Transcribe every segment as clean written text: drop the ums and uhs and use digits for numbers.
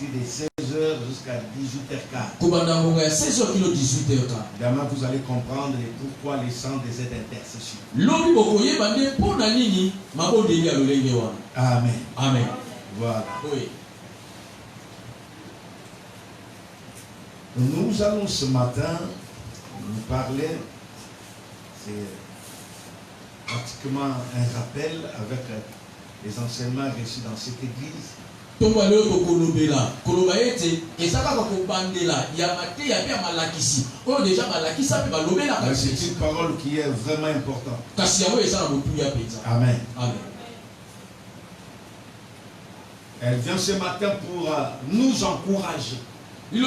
de 16h jusqu'à 18h15. Demain, vous allez comprendre pourquoi les chants des aides d'intercession. Amen. Amen. Voilà. Oui. Nous allons ce matin nous parler, c'est pratiquement un rappel avec les enseignements reçus dans cette église. Mais c'est une parole qui est vraiment importante. Amen. Amen. Elle vient ce matin pour nous encourager. Et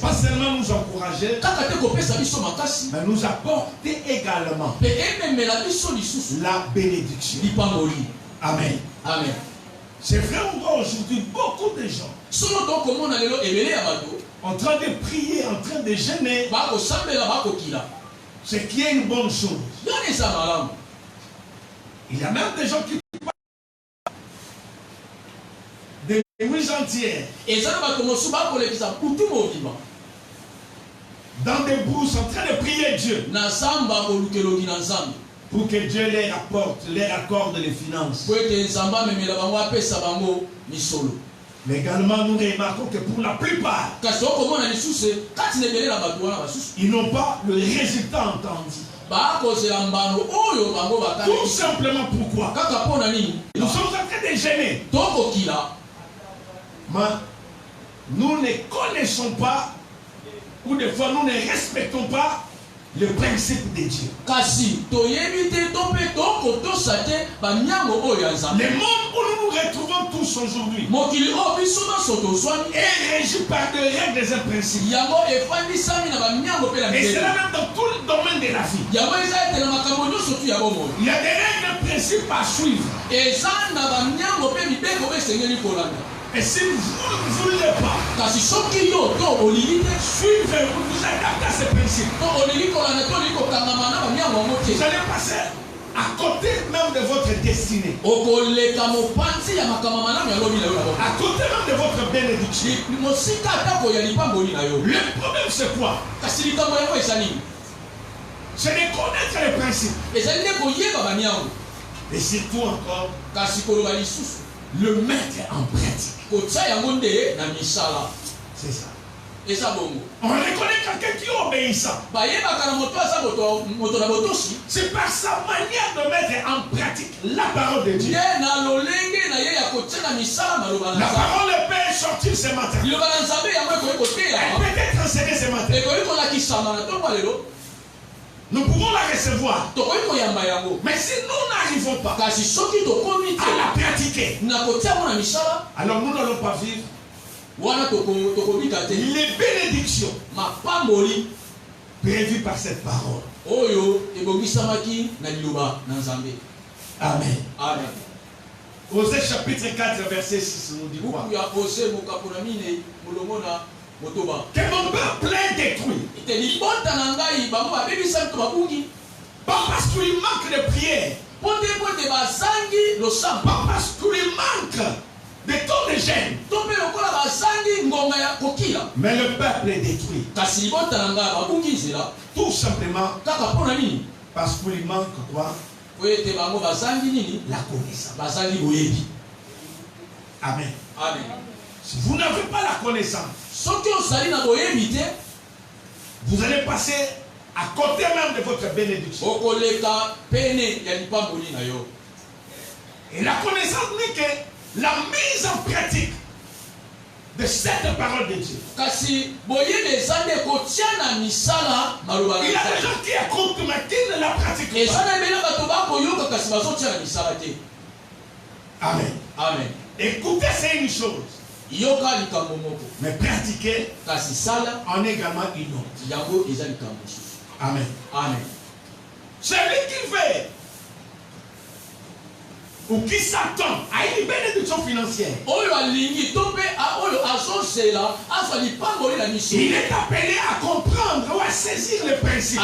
pas seulement nous encourager, mais nous apporter également la bénédiction. Amen. Amen. C'est vrai, on voit aujourd'hui beaucoup de gens en train de prier, en train de jeûner, ce qui est une bonne chose. Il y a même des gens qui des nuits entières dans des brousses en train de prier Dieu pour que Dieu leur apporte, leur accorde les finances. Mais également nous remarquons que pour la plupart ils n'ont pas le résultat entendu. Tout simplement pourquoi nous sommes en train de gêner. Mais nous ne connaissons pas, ou des fois nous ne respectons pas le principe de Dieu. Le monde où nous nous retrouvons tous aujourd'hui est régi par des règles et principes. Et c'est là même dans tout le domaine de la vie. Il y a des règles et principes à suivre. Et si vous ne voulez pas suivre, vous adaptez à ces principes, vous allez passer à côté même de votre destinée, à côté même de votre bénédiction. Le problème c'est quoi? C'est de connaître les principes. Et surtout encore, le mettre en pratique. C'est ça. On reconnaît quelqu'un qui est obéissant. C'est par sa manière de mettre en pratique la parole de Dieu. La parole peut sortir ce matin. Elle peut être enseignée ce matin. Nous pouvons la recevoir. Mais si nous n'arrivons pas à la pratiquer, alors nous n'allons pas vivre les bénédictions prévues par cette parole. Amen. Amen. Osée chapitre 4 verset 6 nous dit quoi? Que mon peuple est détruit. Pas parce qu'il manque de prière. Pas parce qu'il manque de temps de gêne. Mais le peuple est détruit. Tout simplement parce qu'il manque quoi? La connaissance. Amen. Amen. Si vous n'avez pas la connaissance, vous allez passer à côté même de votre bénédiction. Et la connaissance n'est que la mise en pratique de cette parole de Dieu. Il y a des gens qui écoutent mais qui ne la pratiquent pas. Amen. Amen. Écouter, c'est une chose. Mais pratiquer en est également une autre. Amen. Amen. Celui qui veut ou qui s'attend à une bénédiction financière, il est appelé à comprendre ou à saisir les principes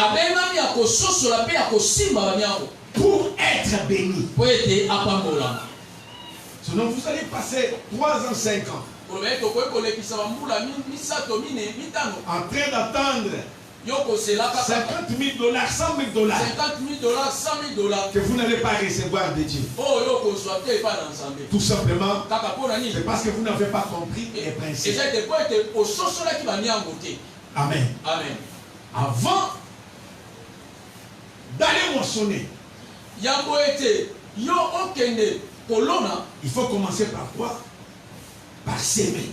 pour être béni. Sinon, vous allez passer 3 ans, 5 ans en train d'attendre 50 000 $, 100 000 $. 50 000 $, 100 000 $. Que vous n'allez pas recevoir de Dieu. Tout simplement, c'est parce que vous n'avez pas compris les principes. Amen. Amen. Avant d'aller moissonner, il faut commencer par quoi? Par s'aimer.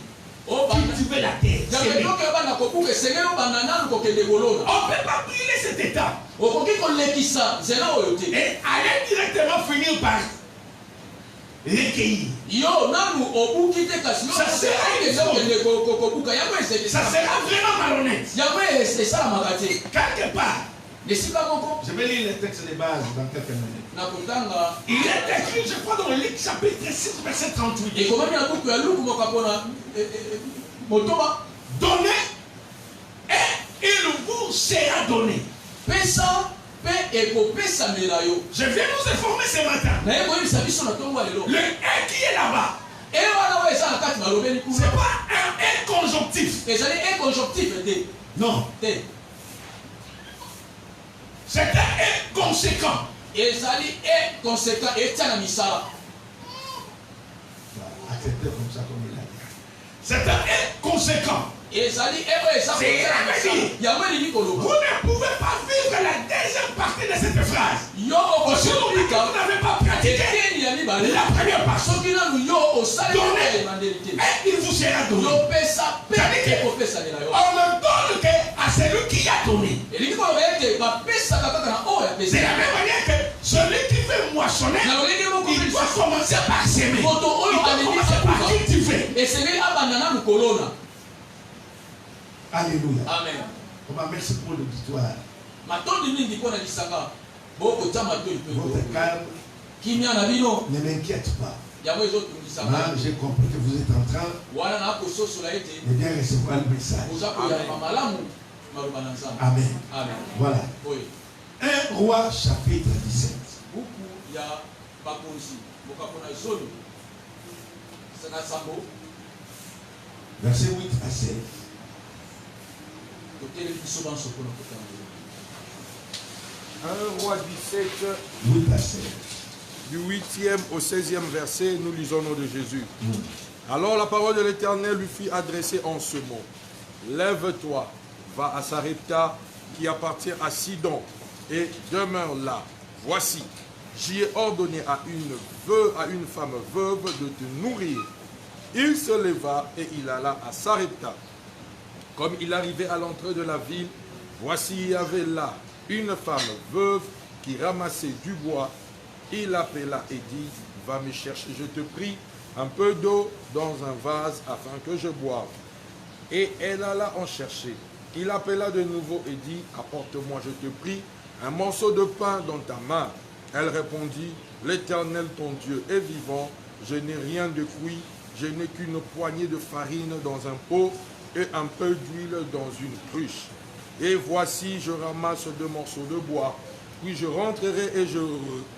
Cultiver la terre. On ne peut pas brûler cette étape et aller directement finir par recueillir. Ça sera vraiment malhonnête. Quelque part. Je vais lire les textes de base dans quelques minutes. Il est écrit, je crois, dans Luc chapitre 6, verset 38. Donnez et il vous sera donné. Je viens nous informer ce matin. Le et qui est là-bas, c'est pas un et conjonctif. Non. C'est un et conséquent. Acceptez comme ça, comme il a dit. C'est un et conséquent. Vous ne pouvez pas vivre la deuxième partie de cette phrase. Vous n'avez pas pratiqué la première partie. Donnez et il vous sera donné. On ne donne qu'à celui qui a donné. C'est la même manière que celui qui veut moissonner, il doit commencer par s'aimer. Il doit commencer par cultiver. Alléluia. Amen. Merci pour l'auditoire. Votre calme ne m'inquiète pas. Moi, j'ai compris que vous êtes en train de bien recevoir le message. Amen. Amen. Voilà. 1 Roi chapitre 17. Verset 8 à 16. 1 Roi 17, 8 à 16. du 8e au 16e verset, nous lisons au nom de Jésus. Alors la parole de l'Éternel lui fit adresser en ce mot. Lève-toi, va à Sarepta, qui appartient à Sidon, et demeure là. Voici, j'y ai ordonné à une femme veuve de te nourrir. Il se leva et il alla à Sarepta. Comme il arrivait à l'entrée de la ville, voici il y avait là une femme veuve qui ramassait du bois. Il l'appela et dit, va me chercher, je te prie, un peu d'eau dans un vase afin que je boive. Et elle alla en chercher. Il appela de nouveau et dit, apporte-moi, je te prie, un morceau de pain dans ta main. Elle répondit, l'Éternel ton Dieu est vivant, je n'ai rien de cuit, je n'ai qu'une poignée de farine dans un pot et un peu d'huile dans une cruche. Et voici, je ramasse 2 morceaux de bois. Puis je rentrerai et je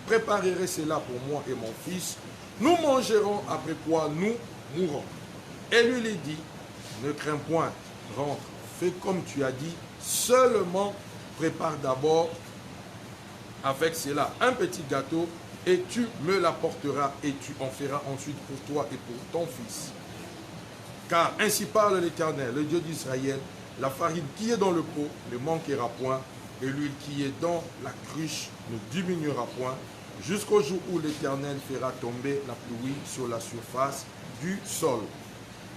préparerai cela pour moi et mon fils. Nous mangerons, après quoi nous mourrons. Et lui dit, ne crains point, rentre, fais comme tu as dit, seulement prépare d'abord avec cela un petit gâteau et tu me l'apporteras et tu en feras ensuite pour toi et pour ton fils. Car ainsi parle l'Éternel, le Dieu d'Israël, la farine qui est dans le pot ne manquera point, et l'huile qui est dans la cruche ne diminuera point, jusqu'au jour où l'Éternel fera tomber la pluie sur la surface du sol.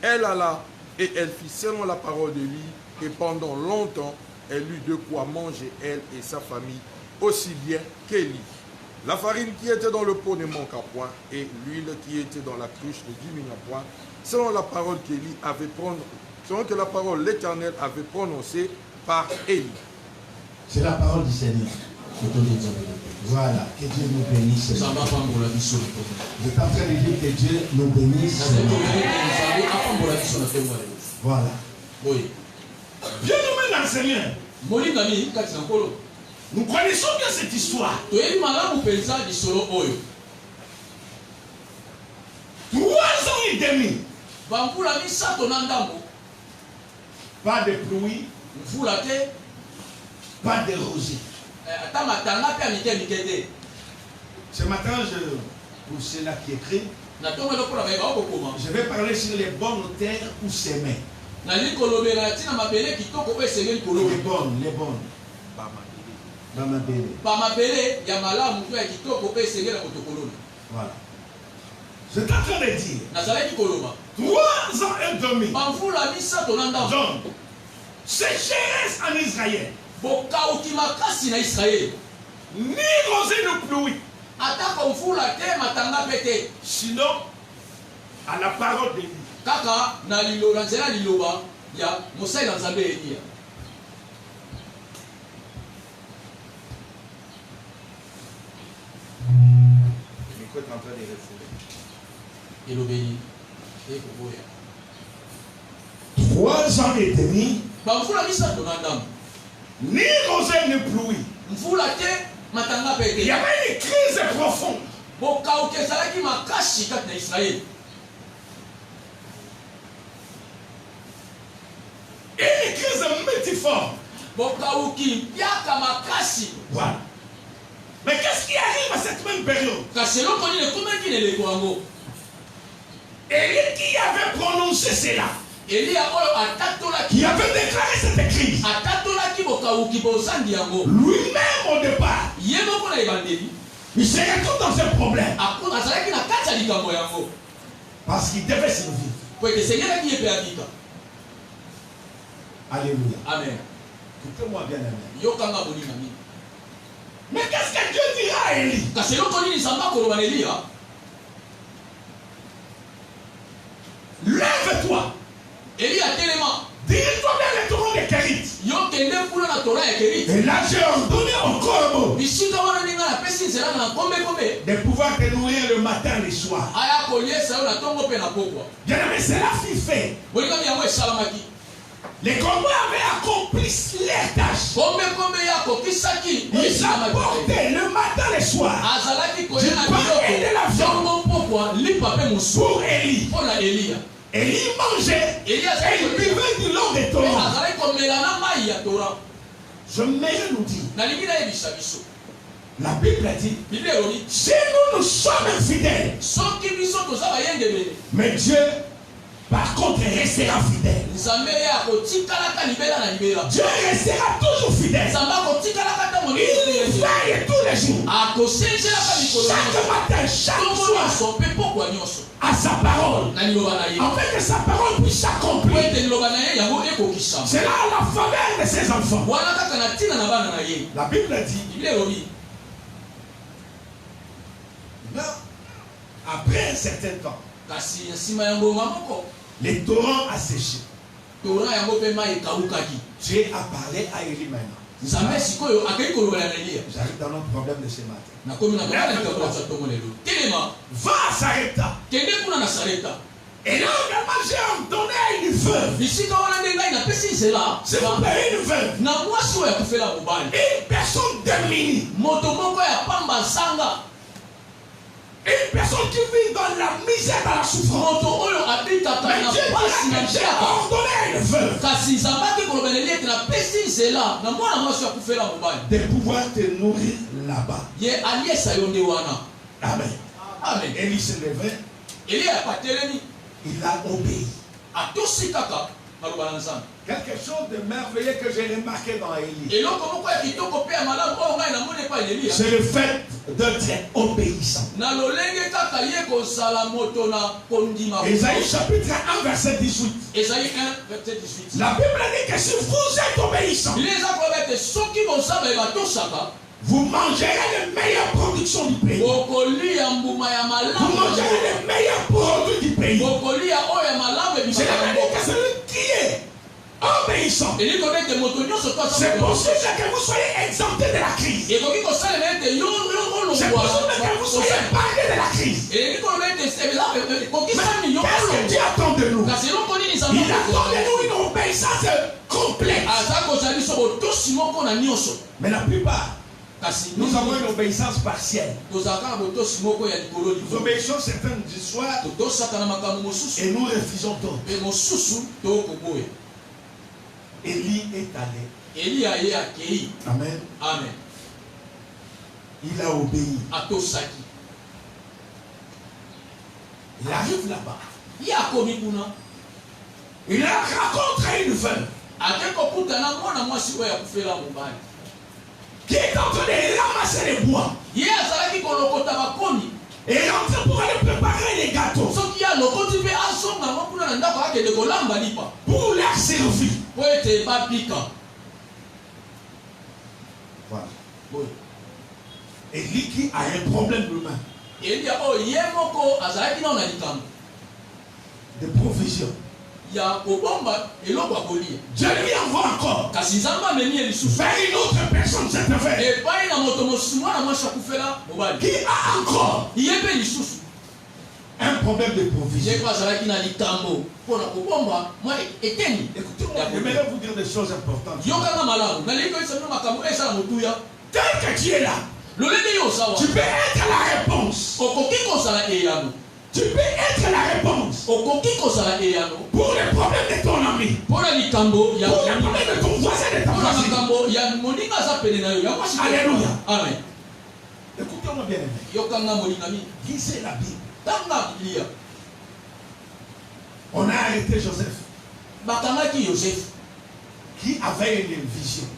Elle alla, et elle fit selon la parole de lui, et pendant longtemps, elle eut de quoi manger, elle et sa famille, aussi bien qu'Élie. La farine qui était dans le pot ne manqua point, et l'huile qui était dans la cruche ne diminua point, selon la parole qu'Élie avait prononcée, selon que la parole l'Éternel avait prononcée par Élie. C'est la parole du Seigneur. Voilà, que Dieu nous bénisse. Vous êtes en train de dire que Dieu nous bénisse. Voilà. Bien nommé dans le Seigneur. Nous connaissons bien cette histoire. 3 ans et demi. Bambula misato na ndambo. Pas de pluie. Mvula te. Pas de rosée. Ata matanga pe mike mike te. Ce matin, pour ceux-là qui écrivent, je vais parler sur les bonnes terres où s'aimer. Les bonnes. Voilà. Je suis en train de dire 3 ans et demi. Donc, sécheresse en Israël. Ni rosée de pluie. Sinon, à la parole de Dieu. Kaka na liloba nzela liloba ya Mosai na Nzambe Elia. Le micro est en train de refouler. Elobeli. Et koboya. 3 ans et demi. Bamfula misato na ndambo. Ni rosée ni pluie. Mfula te matanga pete. Il y avait une crise profonde. Bokauke ezalaki makasi kati na Israël. Une crise multiforme. Bokauki biaka makasi. Voilà. Mais qu'est-ce qui arrive à cette même période? Kaselo koni le comment qui ne le koango. Élie qui avait prononcé cela. Elia oyo atatola qui avait déclaré cette crise. Atatola ki bokauki bozandi yango. Lui-même au départ. Yebo kona ebandeli. Il se retrouve dans un problème. Parce qu'il devait survivre. Alléluia. Amen. Écoutez-moi bien, amen. Mais qu'est-ce que Dieu dira à Élie? Lève-toi. Dirige-toi vers le torrent de Kérit. Et là, j'ai ordonné au corbeau de pouvoir te nourrir le matin et le soir. Bien aimé, cela fut fait. Les corbeaux avaient accompli leur tâche. Ils apportaient le matin et le soir du pain et de la viande pour Élie. Élie mangeait et il buvait du long des torrents. Je m'aimerais nous dire, la Bible dit, si nous sommes infidèles, mais Dieu, par contre, restera fidèle. Dieu restera toujours fidèle. Il veille tous les jours. Chaque matin, chaque soir, à sa parole. Afin que sa parole puisse s'accomplir. C'est là la faveur de ses enfants. La Bible dit, après un certain temps, les torrents a séché. Dieu a parlé à Élie maintenant. J'arrive dans notre problème de ce matin. Va à Sarepta. Et là, vraiment, j'ai ordonné à une veuve. Si vous payez une veuve, une personne démunie, une personne qui vit dans la misère, dans la souffrance. Mais Dieu dira que j'ai ordonné à une veuve de pouvoir te nourrir là-bas. Amen. Amen. Élie se levait. Il a obéi. Quelque chose de merveilleux que j'ai remarqué dans Élie. C'est le fait d'être obéissant. Ésaïe chapitre 1 verset 18. La Bible dit que si vous êtes obéissant, vous mangerez les meilleures productions du pays. Vous mangerez les meilleurs produits du pays. C'est la manière que celui qui est obéissant, c'est possible que vous soyez exempté de la crise. C'est possible que vous soyez épargné de la crise. Mais qu'est-ce que Dieu attend de nous? Il attend de nous une obéissance complète. Mais la plupart, Nous avons une obéissance partielle. Nous obéissons certaines histoires et nous refusons d'autres. Élie est allé. Amen. Amen. Il a obéi. Il arrive là-bas. Il a rencontré une veuve qui est en train de ramasser les bois et rentrer pour aller préparer les gâteaux pour leur servir. Voilà. Élie qui a un problème humain de provision. Dieu lui envoie encore vers une autre personne cette affaire qui a encore un problème de provision. Écoutez-moi, j'aimerais vous dire des choses importantes. Tel que tu es là, tu peux être la réponse. Tu peux être la réponse pour les problèmes de ton ami, pour les problèmes de ton voisin, de ta voisine. Alléluia. Amen. Écoutez-moi bien, lisez la Bible. On a arrêté Joseph qui avait une vision.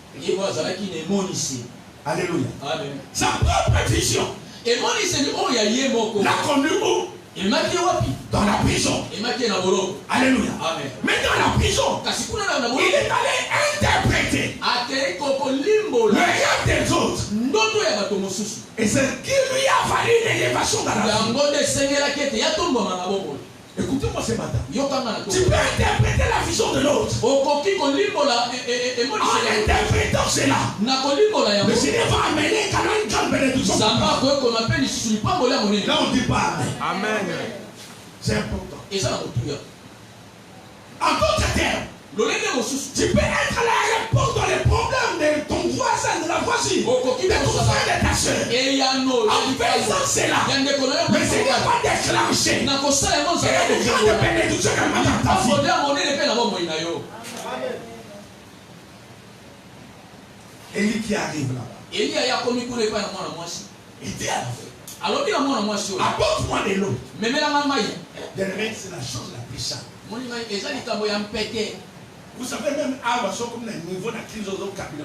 Alléluia. Amen. Sa propre vision l'a conduit où? Dans la prison. Alléluia. Amen. Mais dans la prison, il est allé interpréter le rêve des autres. Et c'est ce qui lui a valu l'élévation dans la vie. Écoutez-moi ce matin. Tu peux interpréter la vision de l'autre en interprétant cela. Le Seigneur va amener quand même une grande bénédiction. Là on ne dit pas Amen. Amen. C'est important. En d'autres termes, tu peux être la réponse dans les problèmes de ton voisin, de la voisine, de ton frère, de ta soeur. En faisant cela, le Seigneur va déclencher une grande bénédiction dans ta vie. Élie qui arrive là-bas. Il dit à la femme, apporte-moi de l'eau. Bien-aimé, c'est la chose la plus simple. Vous savez, même à comme le niveau de la crise au cabinet,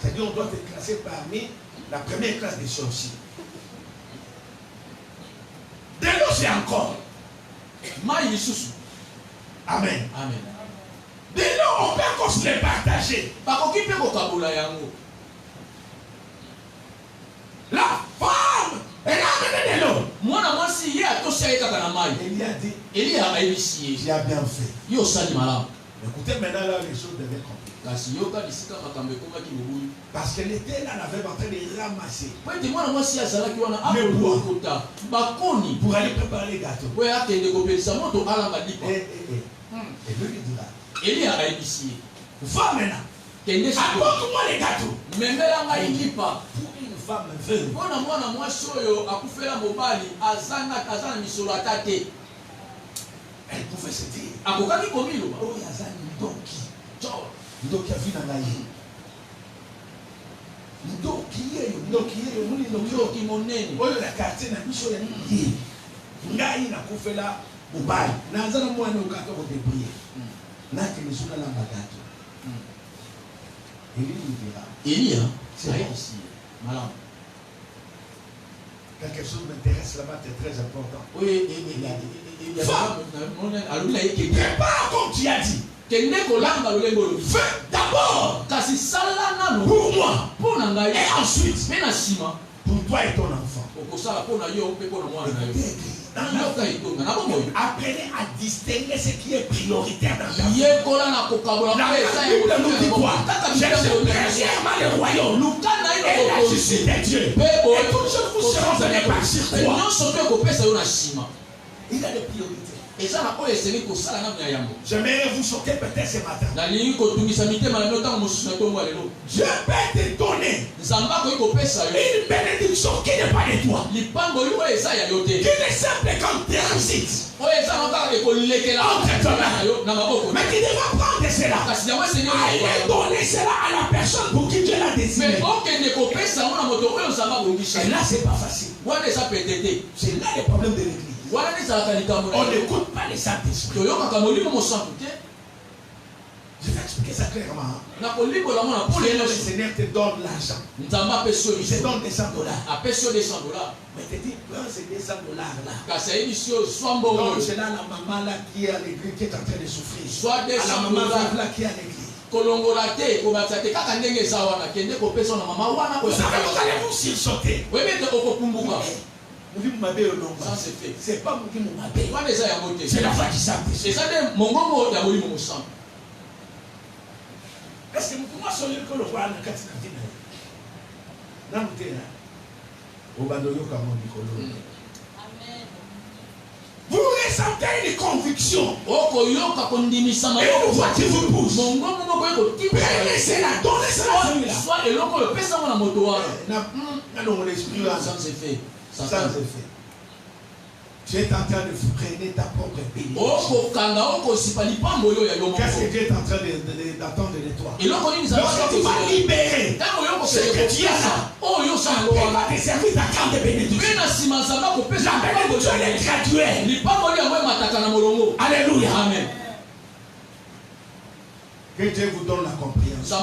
c'est-à-dire on doit être classé parmi la première classe des sorciers. De l'eau, c'est encore. Amen. Amen. De l'eau, on peut encore se les partager. La femme, elle a amené de l'eau. Élie a dit, il a bien fait. Écoutez, maintenant là, les choses devaient compliquées. Parce qu'elle était là, elle avait en train de ramasser le bois pour aller préparer les gâteaux. Et lui dira, va maintenant, apporte-moi les gâteaux. Pour une femme veuve, elle pouvait se dire, oh, Yazan Ndoki, Ndoki a vu dans la vie. Ndoki monene. Oyo la quartier na biso ya ngi. Ngai na kufela mobali. Nazana mwana ukaka ko débrouiller. Na ke misuna la bagato. Élie lui dira. Élie, c'est ici. Malin. Quelque chose m'intéresse là-bas, c'est très important. Oui, prépare comme tu as dit. Fais d'abord pour moi et ensuite pour toi et ton enfant. Apprenez à distinguer ce qui est prioritaire dans ta vie. La Bible nous dit quoi? Cherchez premièrement le royaume et la justice de Dieu. Et toutes choses vous seront données par sur toi. Il a des priorités. J'aimerais vous choquer peut-être ce matin. Dieu peut te donner une bénédiction qui n'est pas de toi. Qui est simple comme transit. Mais qui devra prendre cela. Aller donner cela à la personne pour qui Dieu l'a désigné. Et là, c'est pas facile. C'est là le problème de l'église. On n'écoute pas les Saint-Esprit. Je vais expliquer ça clairement. Le Seigneur te donne l'argent. Il te donne $200. Mais te dit, prends ces $200 là. Donc c'est là la maman là qui est à l'église qui est en train de souffrir. À la maman là qui est à l'église. Vous allez vous sursauter. Ça c'est fait. C'est pas moi qui m'appelle. C'est la foi qui s'appelle. Est-ce que vous pouvez soigner que le roi n'a qu'à t'inquiéter? Non, vous êtes là. Vous ressentez une conviction. Et une voix qui vous pousse. Prenez cela, donnez cela à celui-là. Non, l'esprit là. Ça c'est fait. Ça c'est fait. Tu es en train de freiner ta propre bénédiction. Qu'est-ce que Dieu est en train d'attendre de toi? Lorsque tu vas libérer ce que tu as là, il va te servir d'attente de bénédiction. La bénédiction est graduelle. Alléluia. Amen. Que Dieu vous donne la compréhension.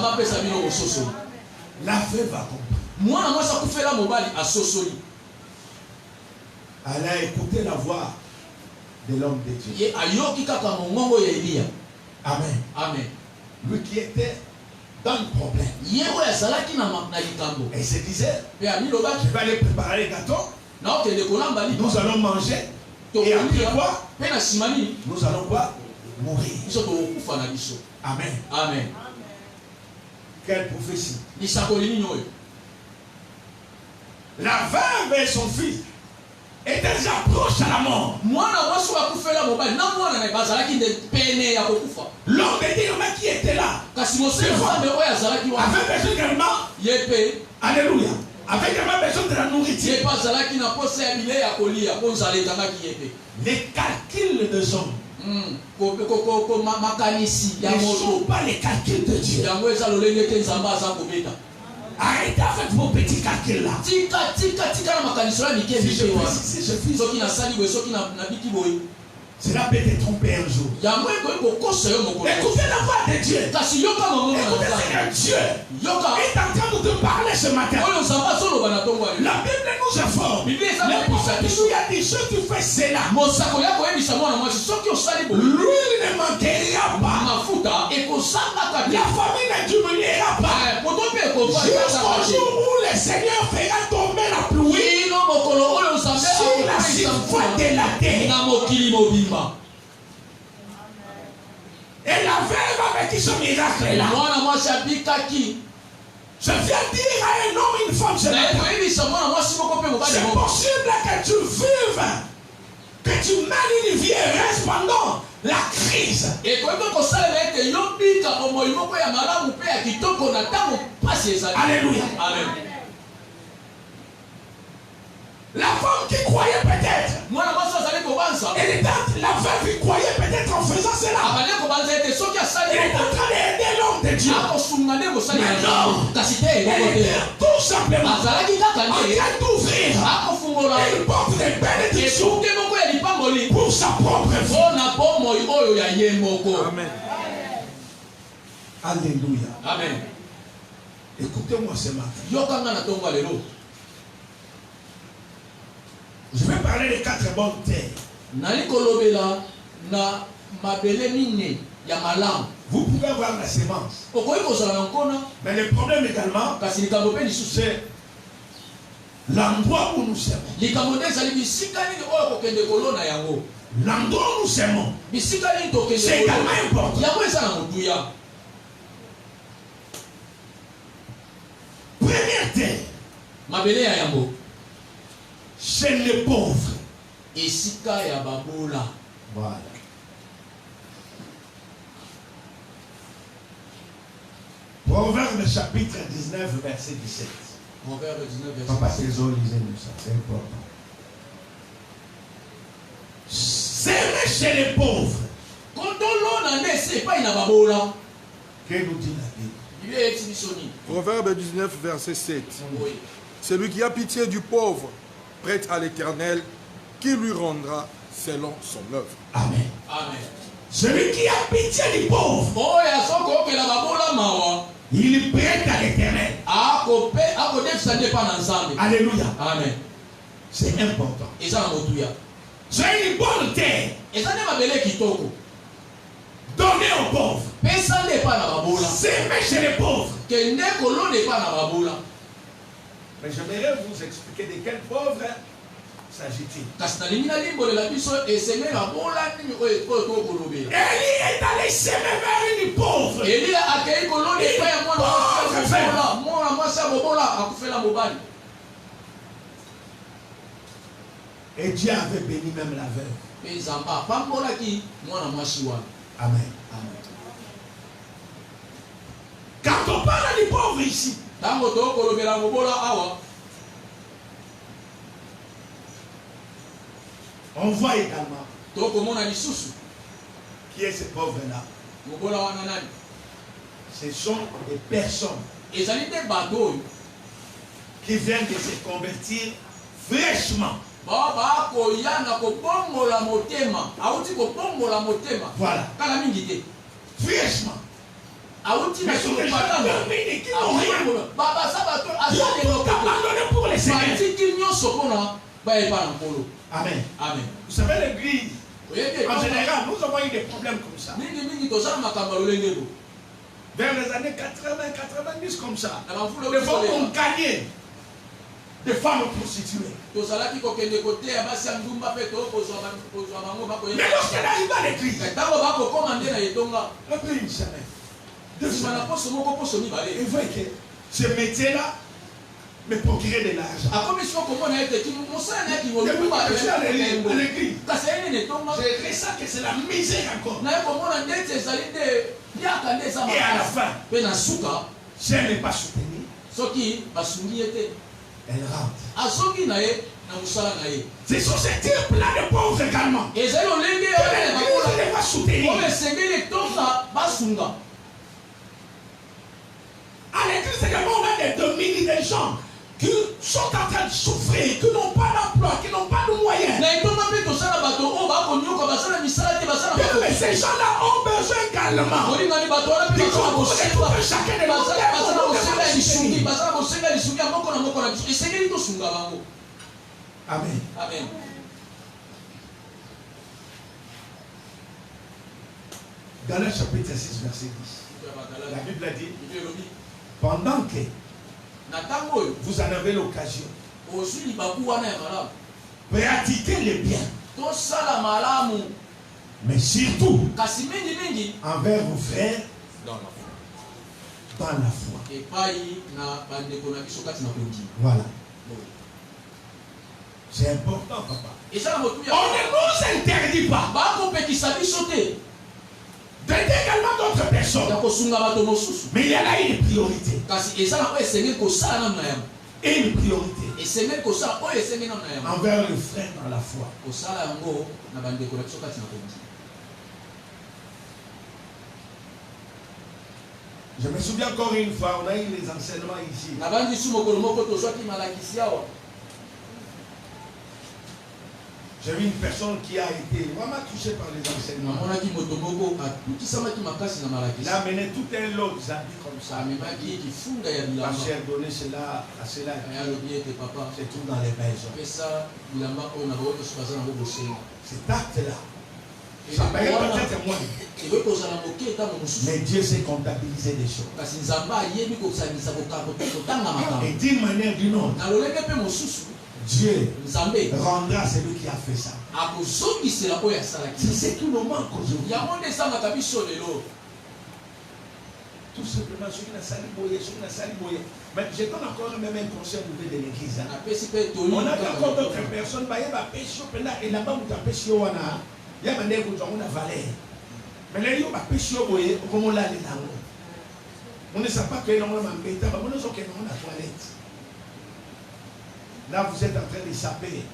La veuve va comprendre. Elle a écouté la voix de l'homme de Dieu. Amen. Amen. Lui qui était dans le problème. Et se disait, je vais aller préparer le gâteau. Nous allons manger. Et après quoi? Nous allons quoi? Mourir. Amen. Amen. Quelle prophétie. La veuve et son fils étaient déjà proches à la mort. L'homme de Dieu qui était là avait besoin également. Alléluia. Avec également besoin de la nourriture. Les calculs des hommes ne sont pas les calculs de Dieu. Arrêtez avec vos petits calculs là. Si je fais cela peut te tromper un jour. Écoutez la voix de Dieu. Écoutez Seigneur Dieu. Il est en train de te parler ce matin. La Bible nous informe. Le prophète nous a dit, si tu fais cela, l'huile ne manquera pas. La famille ne diminuera pas. Jusqu'au jour où le Seigneur fera tomber la pluie sur la surface de la terre. Et la veuve avec ce miracle là. Je viens dire à un homme et une femme ce matin. C'est possible que tu vives, que tu mènes une vie heureuse pendant la crise. Alléluia. Amen. La femme qui croyait peut-être. Elle était, la veuve qui croyait peut-être en faisant cela. Elle est en train d'aider l'homme de Dieu. Mais non. Elle était tout simplement en train d'ouvrir une porte de bénédiction pour sa propre vie. Amen. Alléluia. Amen. Écoutez-moi ce matin. Je vais parler de 4 bonnes terres. Vous pouvez avoir la sémence. Mais le problème également, c'est l'endroit où nous semons. L'endroit où nous semons, c'est également important. Première terre, chez les pauvres. esika ya babola. Voilà. Proverbe chapitre 19, verset 17. Proverbe 19, verset 17. Papa César, lisez-nous ça, c'est important. S'aimer chez les pauvres. Quand on l'a n'est c'est pas une babola. Que nous dit la Bible? Proverbe 19, verset 7. Oui. Celui qui a pitié du pauvre prête à l'Éternel, qui lui rendra selon son œuvre. Amen. Amen. Celui qui a pitié du pauvre, il prête à l'Éternel. Alléluia. Amen. C'est important. C'est une bonne terre. Donnez aux pauvres. S'aimer chez les pauvres. Mais j'aimerais vous expliquer de quel pauvre s'agit-il. Élie est allé s'aimer vers une pauvre. Et Dieu avait béni même la veuve. Amen. Quand on parle du pauvre ici, on voit également qui est ce pauvre-là. Ce sont des personnes qui viennent de se convertir fraîchement. Voilà. Fraîchement. Mais sont des gens qui n'ont rien. Ils ont tout abandonné pour les Seigneurs. Amen. Amen. Vous savez, l'église, en général, nous avons eu des problèmes comme ça. Vers les années 80, 90, comme ça. Les femmes ont gagné des femmes prostituées. Mais lorsqu'elle arrive à l'église, le pays jamais. Et voyez que ce métier-là me procurait de l'argent. J'ai ressenti que c'est la misère encore. Et à la fin, si elle n'est pas soutenue, elle rentre. C'est sur ce type-là de pauvres également. Que l'église n'est pas soutenue. À l'église également, on a des demi des gens qui sont en train de souffrir, qui n'ont pas d'emploi, qui n'ont pas de moyens. Mais ces gens-là ont besoin également de comprendre chacun de nos Amen. Amen. Dans le chapitre 6, verset 10, la Bible a dit, pendant que vous en avez l'occasion, pratiquez le bien, mais surtout envers vos frères dans la foi. Voilà. C'est important, papa. On ne nous interdit pas d'aider également d'autres personnes. Mais il y a là une priorité. Et une priorité envers le frère dans la foi. Je me souviens encore une fois, on a eu les enseignements ici. J'ai vu une personne qui a été vraiment touchée par les enseignements. Il a amené tout un lot d'habits comme ça. La chair donnée cela à cela. C'est tout dans les maisons. Cet acte-là, ça paraît peut-être moins. Mais Dieu sait comptabiliser des choses. Et d'une manière ou d'une autre, Dieu rendra celui qui a fait ça. C'est ce qui nous manque aujourd'hui. tout simplement ceux qui n'ont sali boyé. Mais je donne encore même un conseil au niveau de l'église. On a encore d'autres personnes, et là-bas, vous tapez sur Wana, il y a des gens qui ont valeur. Mais là, il y a des gens qui ont la langue. On ne sait pas que l'on a un bêta, mais on ne sait pas que l'on a la toilette. Là, vous êtes en train de saper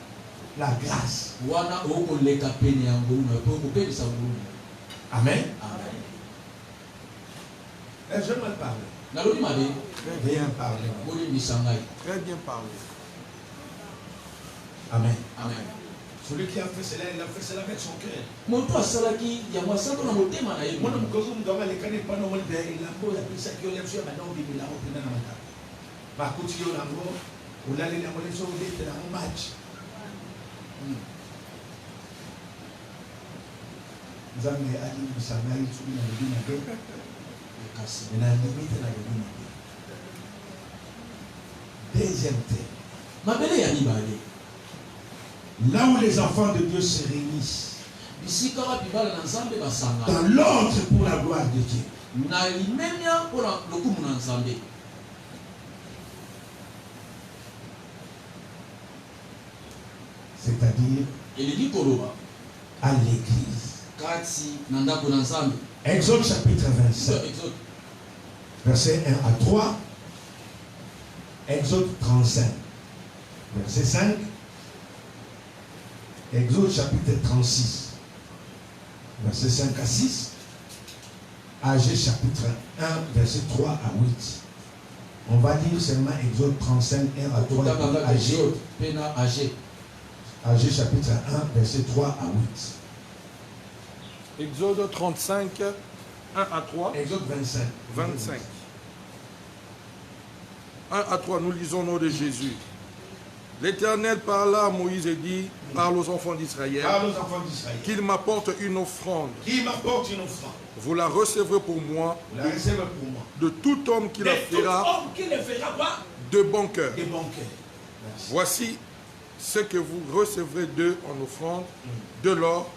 la grâce. Amen. Je vais mal parler. Très bien parlé. Très bien parlé. Amen. Amen. Celui qui a fait cela, il a fait cela avec son cœur. Mon toi, Salaki, il y a moi, ça qu'on a monté, Moi, je me dis que les canets pas normal de la peau, la pizza qui a fait maintenant, il a repris dans la main. Ma couture, l'amour, ou l'aller la monnaie sur le match. Nous avons dit que ça va être sur la vie de la limite de la vie. Deuxième thème. Là où les enfants de Dieu se réunissent dans l'ordre pour la gloire de Dieu. C'est-à-dire à l'église. Exode chapitre 27, verset 1 à 3. Exode 35, verset 5. Exode chapitre 36, verset 5 à 6. Agé chapitre 1, verset 3 à 8. On va lire seulement Exode 35, 1 à 3. Agé chapitre 1, verset 3 à 8. Exode 35, 1 à 3. Exode 25. 25. 1 à 3, nous lisons au nom de Jésus. L'Éternel parla à Moïse et dit, parle aux enfants d'Israël, qu'il m'apporte une offrande. Vous la recevrez pour moi, de tout homme qui la fera de bon cœur. Voici ce que vous recevrez d'eux en offrande, de l'or,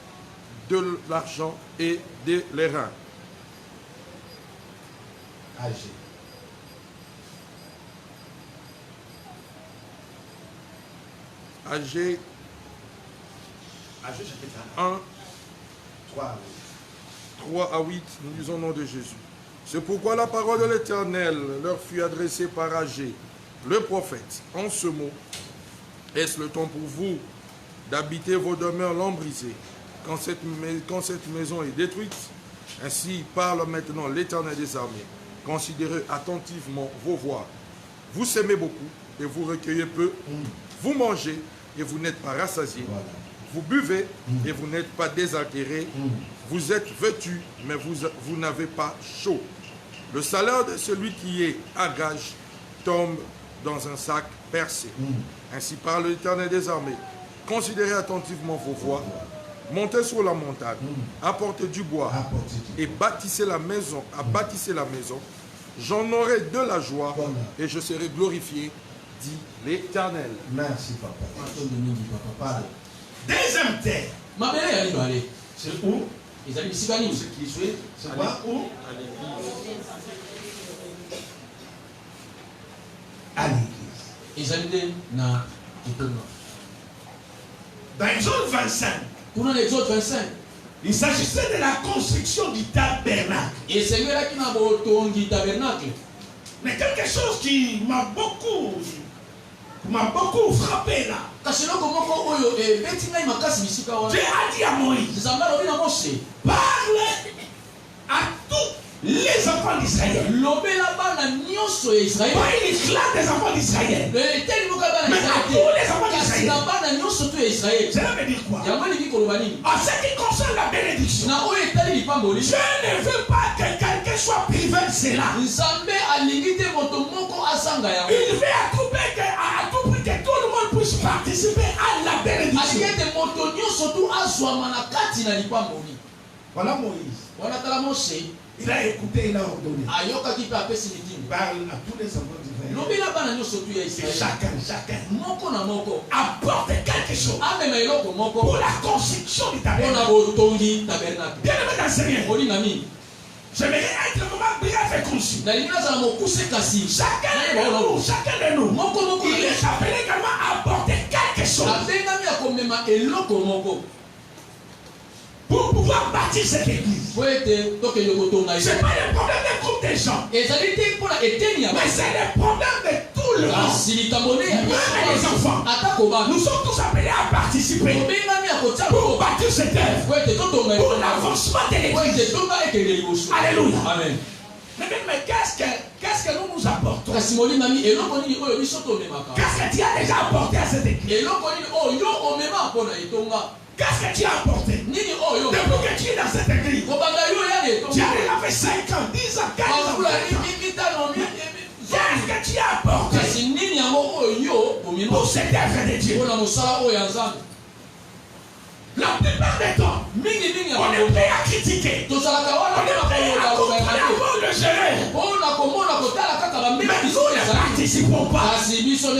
de l'argent et de l'airain. Agé 1, 3 à 8, nous lisons au nom de Jésus. C'est pourquoi la parole de l'Éternel leur fut adressée par Agé, le prophète, en ce mot. Est-ce le temps pour vous d'habiter vos demeures lambrisées quand cette maison est détruite? Ainsi parle maintenant l'Éternel des armées. Considérez attentivement vos voies. Vous semez beaucoup et vous recueillez peu. Vous mangez et vous n'êtes pas rassasiés. Vous buvez et vous n'êtes pas désaltérés. Vous êtes vêtus, mais vous n'avez pas chaud. Le salaire de celui qui est à gage tombe dans un sac percé. Ainsi parle l'Éternel des armées. Considérez attentivement vos voies. Montez sur la montagne. Apportez du bois et bâtissez la maison. J'en aurai de la joie et je serai glorifié, dit l'Éternel. Merci, papa. Deuxième thème. C'est où? Ce qui suit, c'est quoi? Où? À l'église. Dans Exode 25, il s'agissait de la construction du tabernacle. Mais quelque chose qui m'a beaucoup frappé là. Dieu a dit à Moïse, parle à tous les enfants d'Israël. Pas une clan des enfants d'Israël. Mais à tous les enfants d'Israël. Cela veut dire quoi? En ce qui concerne la bénédiction, Dieu ne veut pas que quelqu'un soit privé de cela. Il veut à tout prix que tout le monde puisse participer à la bénédiction. Voilà Moïse. Il a écouté, il a ordonné. Parle à tous les enfants d'Israël. Chacun apporte quelque chose pour la construction du tabernacle. Bien aimé dans le Seigneur. J'aimerais être vraiment bref et concis. Chacun de nous, il est appelé également à apporter quelque chose pour pouvoir bâtir cette église. Ce n'est pas le problème des groupes de gens, mais c'est le problème de tout le monde. Même les enfants, nous sommes tous appelés à participer pour bâtir cette œuvre, pour l'avancement de l'église. Alléluia. Amen. Mais qu'est-ce que nous apportons? Qu'est-ce que tu as déjà apporté à cette église? Qu'est-ce que tu as apporté? Depuis que tu es dans cette église, tu as déjà fait 5 ans, 10 ans, 15 ans, 20 ans. Qu'est-ce que tu as apporté pour cette œuvre de Dieu? La plupart des temps, on est prêt à critiquer, on est prêt à le gérer. Mais nous ne participons pas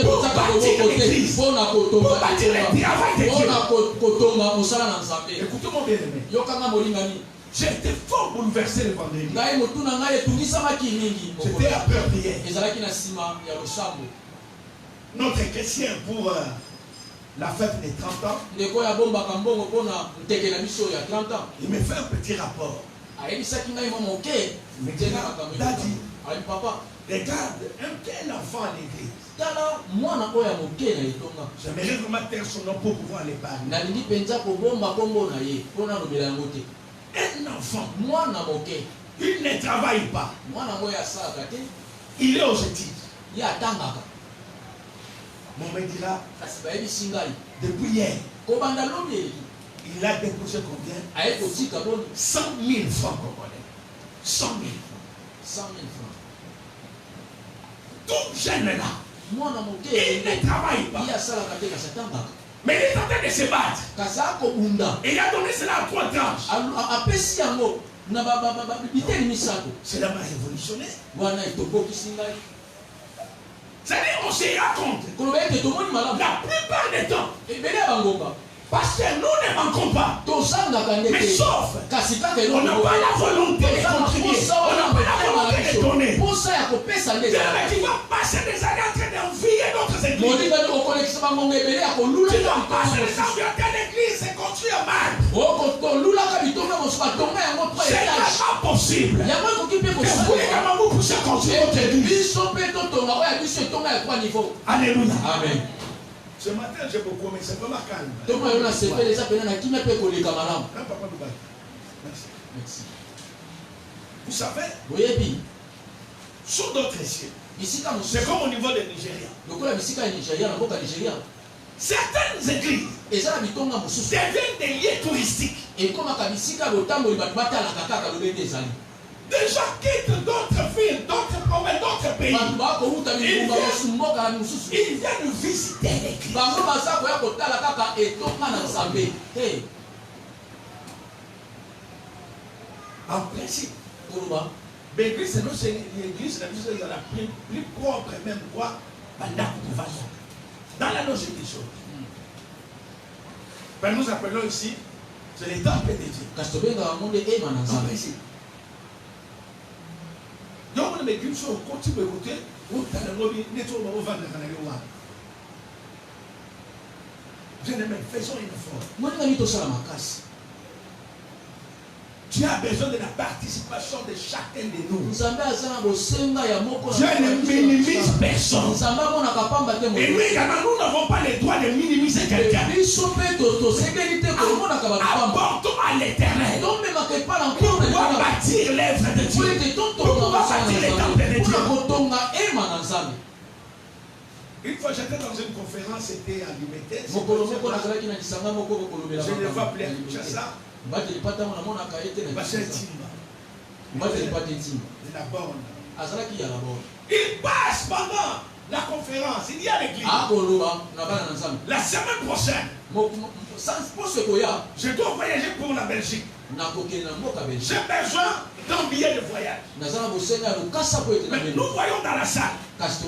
pour bâtir l'église, pour bâtir le travail de Dieu. Écoutez-moi bien aimé. J'ai été fort bouleversé le vendredi. J'étais à peur d'hier. Notre chrétien pour la fête des 30 ans, il me fait un petit rapport. Il me dit, Daddy, regarde un tel enfant à l'église. J'aimerais vraiment taire son nom pour pouvoir les parler. Un enfant, il ne travaille pas. Il est aux études. Mon me dira, depuis hier, il a déposé combien? 100 000 francs congolais. 100 000 francs. Tout jeune là, il ne travaille pas. Mais il est en train de se battre. Et il a donné cela à 3 tranches. Cela m'a révolutionné. C'est-à-dire, on se raconte. La plupart des temps, parce que nous ne manquons pas. Mais sauf, on n'a pas la volonté de contribuer. On n'a pas la volonté de donner. Tu vas passer des années en train d'envier d'autres églises. Tu vas passer des années à l'église et construire mal. C'est pas possible. Que vous également vous poussez à construire votre église. Alléluia. Amen. Ce matin, j'ai beaucoup, mais c'est vraiment calme. Merci. Vous savez, sur d'autres cieux, c'est comme au niveau de Nigeria. Certaines églises deviennent des lieux touristiques. Des gens quittent d'autres villes, d'autres provinces, d'autres pays. Ils viennent visiter l'église. En principe, l'église, c'est l'église la plus propre, même quoi, dans la logique des choses. Ben, nous appelons ici, c'est les temples de Dieu. En principe. Donc, on a une chose, quand tu peux écouter, bien-aimé, faisons un effort. Tu as besoin de la participation de chacun de nous. Dieu ne minimise personne. Et nous également, nous n'avons pas le droit de minimiser quelqu'un. Apportons à l'éternel pour pouvoir bâtir l'œuvre de Dieu, pour pouvoir bâtir les temples de Dieu. Une fois j'étais dans une conférence, c'était à Limité. Je ne vais pas plaire à Kinshasa. Il passe pendant la conférence, il y a l'église. La semaine prochaine, je dois voyager pour la Belgique. J'ai besoin d'un billet de voyage. Mais nous voyons dans la salle 400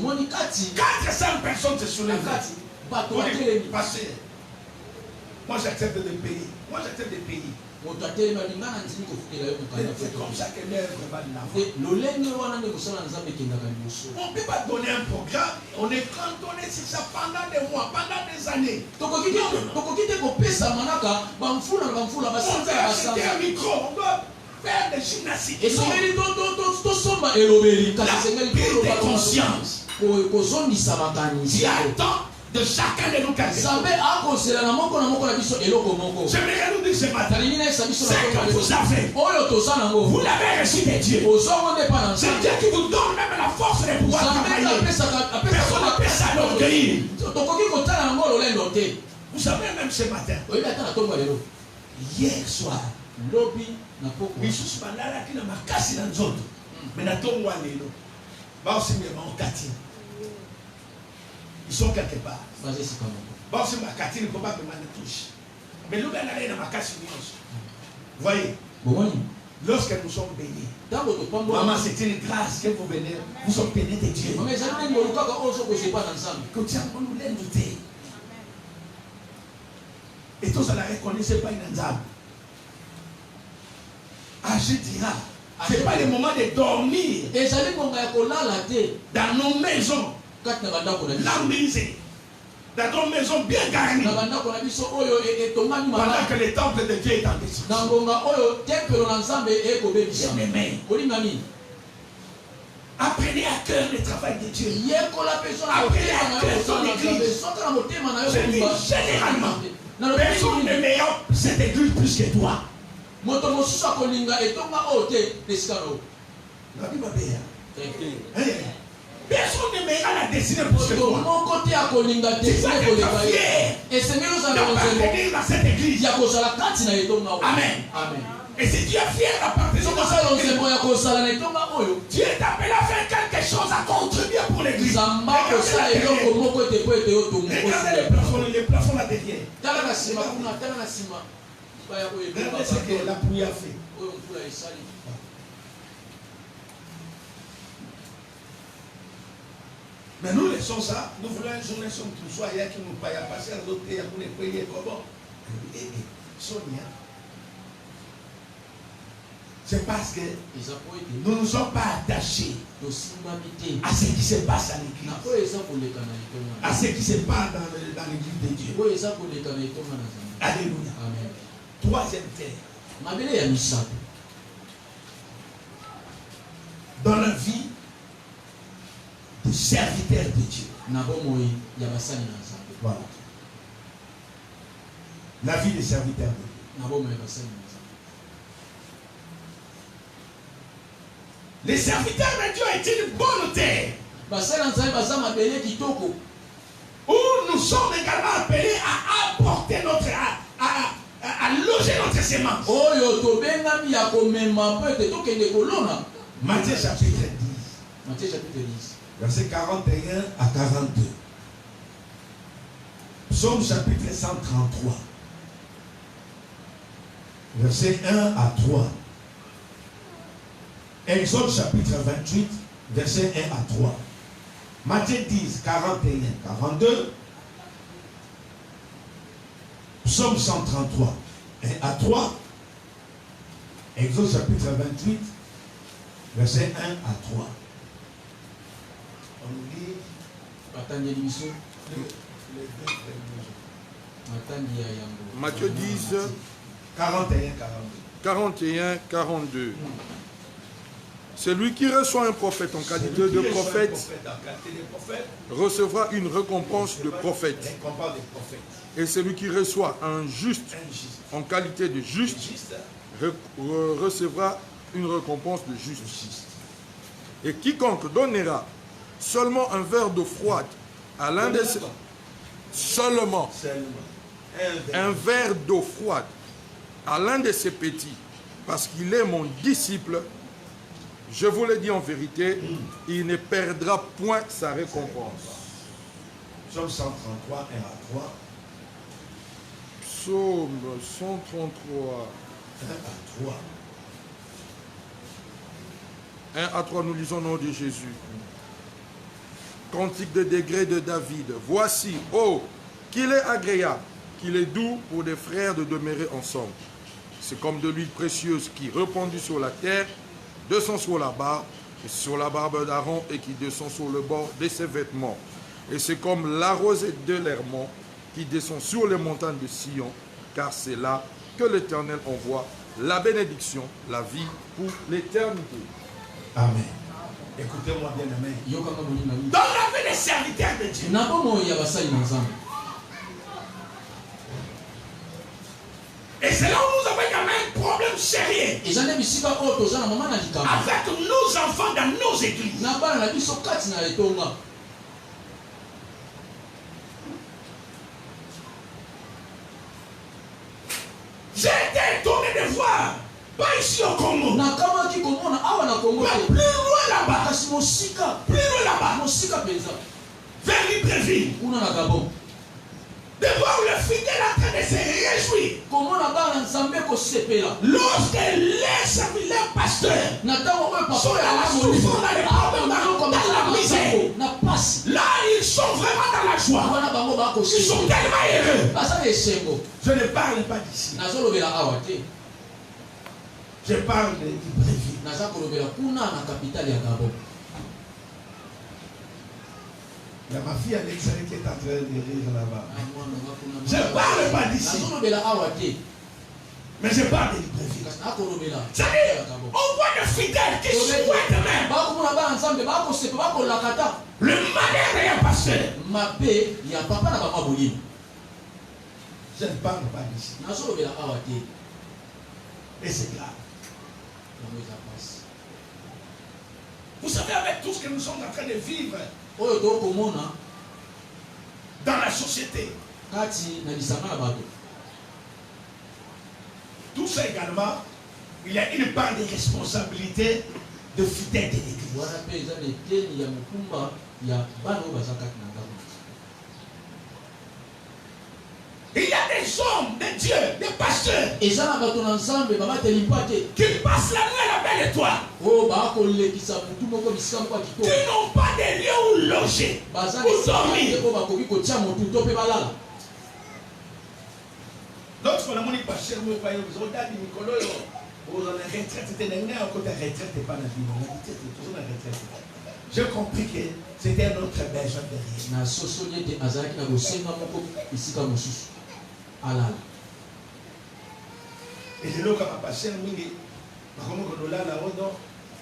personnes se soulèvent. Moi j'accepte de payer. C'est comme ça que l'œuvre va de l'avant. On ne peut pas donner un programme, on est cantonné sur ça pendant des mois, pendant des années. On doit acheter un micro, on doit faire des gymnastiques. La paix de conscience. Tu attends de chacun de nous quelque chose. J'aimerais nous dire ce matin, c'est que vous avez, vous l'avez reçu de Dieu. C'est Dieu qui vous donne même la force de pouvoir travailler. Personne n'appelle ça l'orgueil. Vous savez même ce matin, hier soir, ils sont quelque part. Mais voyez, lorsque nous sommes bénis, maman, c'est une grâce que vous venez, vous sommes bénis de Dieu. Et tous, ça ne reconnaissait pas une âme. Ah, je dirais, ce n'est pas le moment de dormir dans nos maisons. L'embrisé dans nos maisons bien garnies pendant que le temple de Dieu est en destruction. Apprenez à cœur le travail de Dieu. Apprenez à cœur son église. Je dis généralement, personne ne meilleur cette église plus que toi. Personne ne m'a la destinée pour ce toi. Tu vas être fier d'appartenir à cette église. Amen. Et si tu es fier d'appartenir à cette église, Dieu t'appelle à faire quelque chose, à contribuer pour l'église. Regardez les plafonds là derrière. Regardez ce que la pluie a fait. Mais nous laissons ça, nous voulons une journée sur tout soit il y a qui nous paye à passer à l'autre et à nous payer comment. Sonia, c'est parce que nous ne sommes pas attachés à ce qui se passe à l'église, à ce qui se passe dans l'église de Dieu. Alléluia. Troisième terre. Dans la vie de serviteur de Dieu. Voilà. La vie des serviteurs de Dieu. Les serviteurs de Dieu est une bonne terre où nous sommes également appelés à apporter notre à loger notre semence. Matthieu chapitre 10. Verset 41 à 42. Psaume chapitre 133. Verset 1 à 3. Exode chapitre 28, verset 1 à 3. Matthieu 10, 41, 42. Psaume 133, 1 à 3. Exode chapitre 28, verset 1 à 3. On nous dit Matthieu 10, 41, 42. Celui qui reçoit un prophète en qualité de prophète recevra une récompense de prophète. Et celui qui reçoit un juste en qualité de juste recevra une récompense de juste. Et quiconque donnera seulement un verre d'eau froide à l'un de ses... Seulement un verre d'eau froide à l'un de ses petits, parce qu'il est mon disciple, je vous le dis en vérité, il ne perdra point sa récompense. Psaume 133, 1 à 3. Psaume 133. 1 à 3. 1 à 3, nous lisons au nom de Jésus. Cantique de degré de David. Voici, oh, qu'il est agréable, qu'il est doux pour des frères de demeurer ensemble. C'est comme de l'huile précieuse qui, répandue sur la terre, descend sur la barbe, et sur la barbe d'Aaron, et qui descend sur le bord de ses vêtements. Et c'est comme la rosée de l'Hermon qui descend sur les montagnes de Sion, car c'est là que l'Éternel envoie la bénédiction, la vie pour l'éternité. Amen. Écoutez-moi bien, amen. Dans la vie des serviteurs de Dieu, et c'est là où nous avons également un problème sérieux avec nos enfants dans nos églises. J'ai été étonné de voir, pas ici au Congo, mais plus loin là-bas, vers Libreville, de voir le fidèle en train de se réjouir lorsque les pasteurs sont dans la souffrance, dans la misère. Là, ils sont vraiment dans la joie. Ils sont tellement heureux. Je ne parle pas d'ici. Je parle de Libreville. Il y a ma fille Alexandre qui est en train de rire là-bas. Je ne parle pas d'ici. Mais je parle de Libreville. C'est-à-dire, on voit des fidèles qui souhaitent même le malheur de un pasteur. Je ne parle pas d'ici. Et c'est grave. Vous savez, avec tout ce que nous sommes en train de vivre dans la société, tout ça également, il y a une part de responsabilité de fidèles de l'Église. Il y a des hommes, des dieux, des pasteurs qui passent la nuit à la belle étoile, qui n'ont pas de lieu où loger, où dormir. L'autre fois, on a dit pasteur, vous voyez, vous avez dit Nicolas, vous avez retraite, c'était un côté retraite, pas la vie, toujours la retraite. J'ai compris que c'était un autre besoin derrière. Et je l'ai comme pasteur,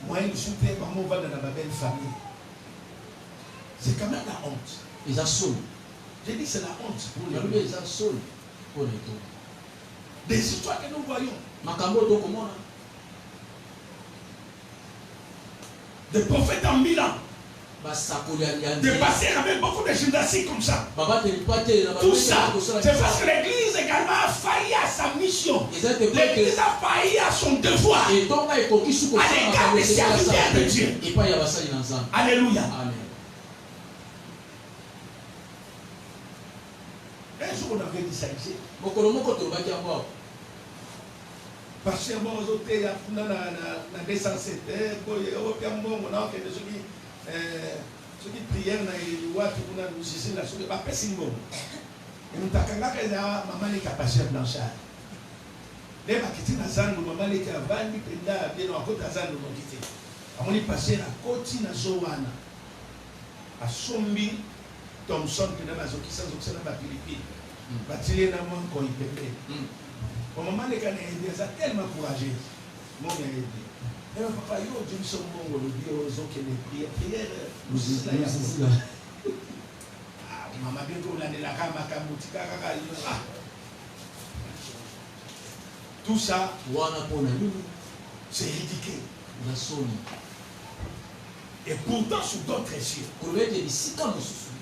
moi, je suis très dans ma belle famille. C'est quand même la honte. J'ai dit c'est la honte pour les des histoires que nous voyons. Des prophètes en Milan. Des pasteurs avec beaucoup de gymnastique comme ça. Tout ça, c'est parce que l'Église également a failli à sa mission. L'Église a failli à son devoir. À l'égard des serviteurs de Dieu. Alléluia. Un jour on avait dit ça ici. Parce que moi, je suis dans 207, ceux qui prièrent dans les lois, tout le monde nous disait là, ce n'est pas possible. Et nous avons dit maman est capacité blanchard. Les maquettes dans Zango, maman est capable de faire bien en côte à Zango. On est passé à Côte Nazoana, à Sombi, Thompson, qui est dans la zone qui s'est dans la Philippine. Bâtir dans mon coin, il peut. Au moment où les Canadiens sont tellement courageux, moi j'ai aidé. Et mon papa, je me suis dit, aux autres qui les prières, nous sommes là. Maman, bientôt, on a la tout ça, c'est ridicule. Et pourtant, sous d'autres cieux,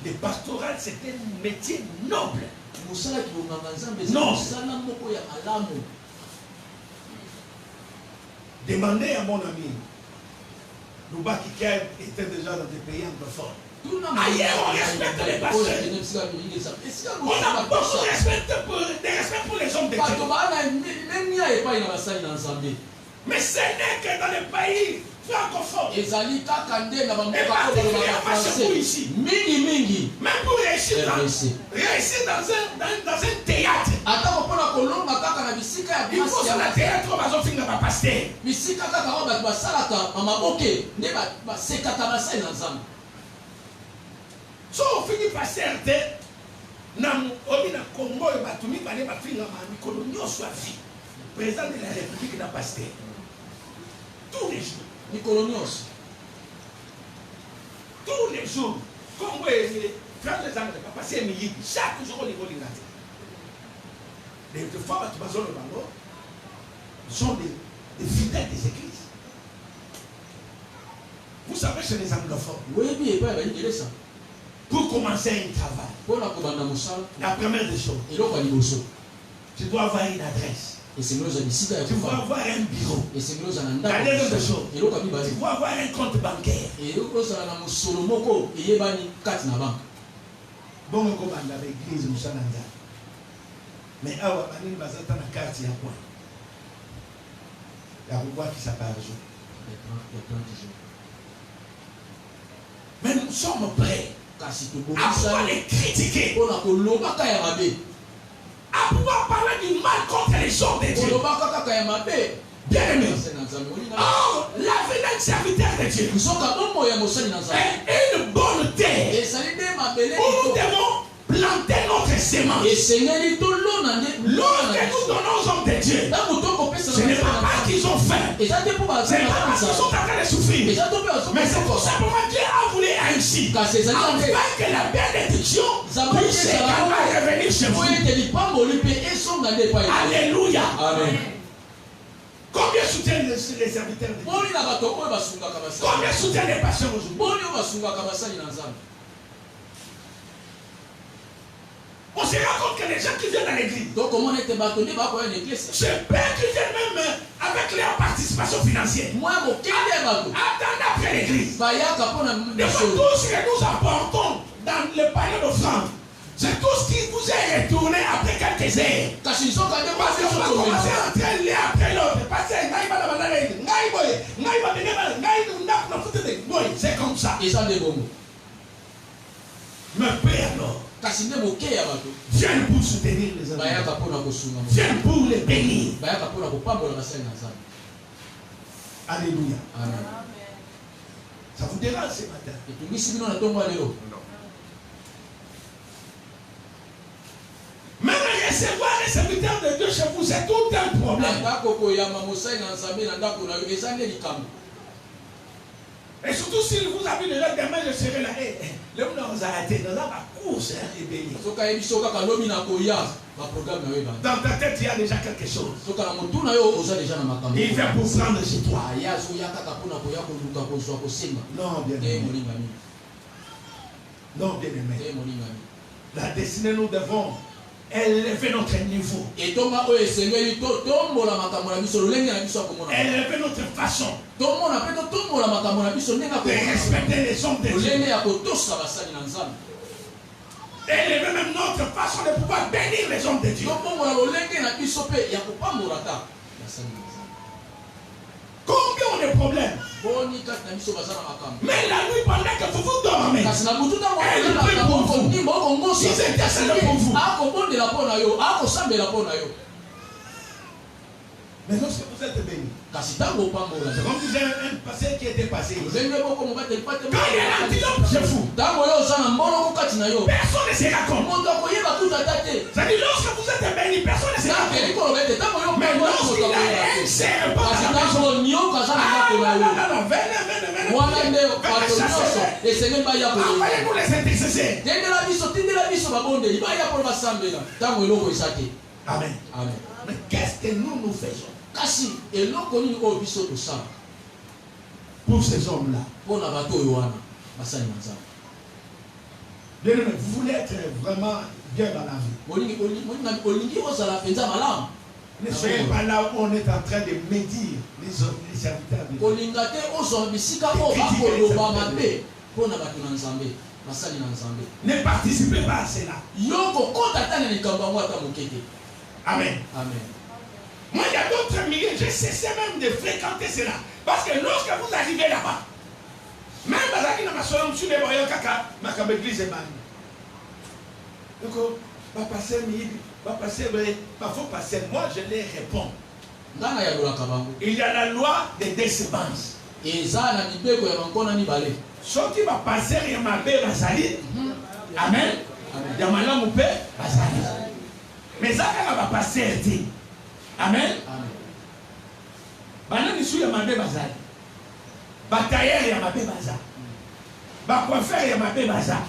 le pastoral, c'est un métier noble. Non. Demandez à mon ami, Louba qui était déjà dans des pays anglophones. Ailleurs, on respecte les pasteurs. On a beaucoup de respect pour les hommes de Dieu. Mais ce n'est que dans les pays francophones. Et pas ici. Même pour réussir dans un théâtre. Il faut sur le théâtre, on va finir par pasteur. So on finit par pasteur. Nam Obina Congo et Batumi Bale Bafila Mikolo Nyoswa vie. Président de la République n'a pasteur. Tous les jours. Mikolo Nyos. Tous les jours. Congo et France des Anglais pas passer midi. Chaque jour on est volé là. Les fois tu vas sur le ballon sont des fidèles des églises. Vous savez chez les anglophones. Oui, bien, pas ça. Pour commencer un travail, la première des choses, tu dois avoir une adresse. Tu dois avoir un bureau. La deuxième des choses, tu dois avoir un compte bancaire. Bon, on commande avec l'église, mais awa banini bazata na carte ya quoi? Il y a quoi qui s'appelle jour. Mais nous sommes prêts à pouvoir les critiquer, à pouvoir parler du mal contre les gens de Dieu. Bien aimé. Or, la vie d'un serviteur de Dieu est une bonne terre où nous devons planter notre semence. Lorsque nous donnons aux hommes de Dieu, ce n'est pas parce qu'ils ont faim, ce n'est pas parce qu'ils sont en train de souffrir, mais c'est tout simplement Dieu a voulu ainsi, afin que la bénédiction puisse également revenir chez vous. Alléluia. Amen. Combien soutiennent les serviteurs de Dieu? Combien soutiennent les pasteurs aujourd'hui? On se rend compte que les gens qui viennent à l'église, c'est peur qu'ils viennent même avec leur participation financière. Attendez après l'église. Des fois, tout ce que nous apportons dans le panier d'offrande, c'est tout ce qui vous est retourné après quelques heures. Parce qu'on va commencer à entrer l'un après l'autre. C'est comme ça. Mais Père, alors, viens pour soutenir les hommes. Viens pour les bénir. Alléluia. Amen. Ça vous dérange ce matin? Même recevoir les serviteurs de Dieu chez vous, c'est tout un problème. Et surtout si vous avez déjà demain, je serai là. Le monde nous a arrêté. Nous avons la course et béni. Dans ta tête, il y a déjà quelque chose. Il vient pour prendre chez toi. Non, bien aimé. Non, bien aimé. La destinée, nous devons élever notre niveau. Élever notre façon de respecter les hommes de Dieu. Élever même notre façon de pouvoir bénir les hommes de Dieu. Combien on a de problèmes? Mais la nuit, pendant que vous vous dormez, elle prie pour vous. Si c'est décédé pour vous. Mais lorsque vous êtes béni, c'est comme disait un passé qui était passé ici. Quand il y a l'antilope chez vous, personne ne se raconte. C'est-à-dire lorsque vous êtes béni, personne ne se raconte. Mais lorsqu'il y a un serpent, envoyez-nous les intercesseurs. Amen. Mais qu'est-ce que nous faisons pour ces hommes-là? Bien aimé, vous voulez être vraiment bien dans la vie. Ne soyez pas là où on est en train de médire les serviteurs de Dieu. Ne participez pas à cela. Amen. Moi, il y a d'autres milieux, j'ai cessé même de fréquenter cela. Parce que lorsque vous arrivez là-bas, même Bazaki n'a pas sonné sur les voyants caca, ma église est bannie. Donc, va passer, va passer, il faut passer. Moi, je les réponds. Il y a la loi des décevances. Ce qui va passer, il y a ma belle Bazali. Amen. Il y a ma langue ou père Bazali. Mais ça, elle va passer. Amen. Banani sou ya mabe bazali. Ba tailleur ya mabe bazali. Ba coiffeur ya mabe bazali.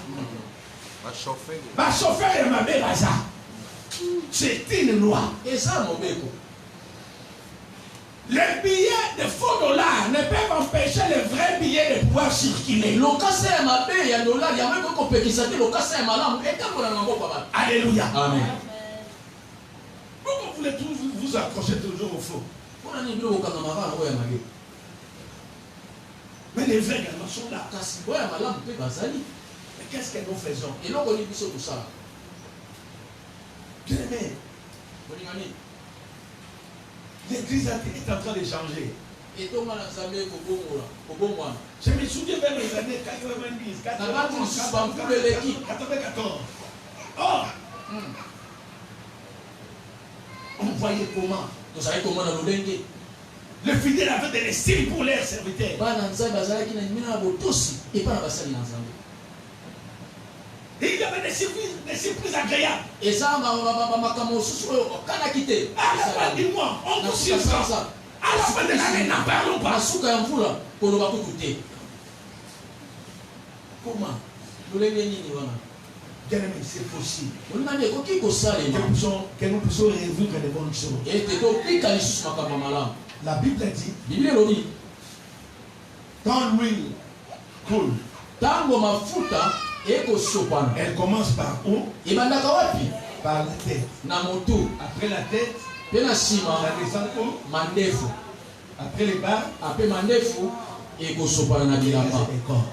Ba chauffeur ya mabe bazali. C'est une loi. Et ça mon beko. Les billets de faux dollars ne peuvent empêcher les vrais billets de pouvoir circuler. Lokasa ya mabe ya dollar ya même ko pekisa te lokasa ya malamu etambo na ngoko ba. Alléluia. Amen. Pourquoi vous voulez toujours vous accrocher toujours au faux? Mais les vrais également sont là. Mais qu'est-ce que nous faisons? Bien-aimé, l'église est en train de changer. Je me souviens vers les années 90, 94. Oh! On voyait comment? Le fidèle avait de l'estime pour leurs serviteurs. Et il y avait des surprises agréables. Dis-moi, on vous suit ça. À la fin de l'année, n'en parlons pas. Comment? C'est possible. Que nous puissions résoudre de bonnes choses. La Bible dit, quand l'huile coule, elle commence par où? Par la tête. Après la tête, elle descend où? Après les bras, et le corps.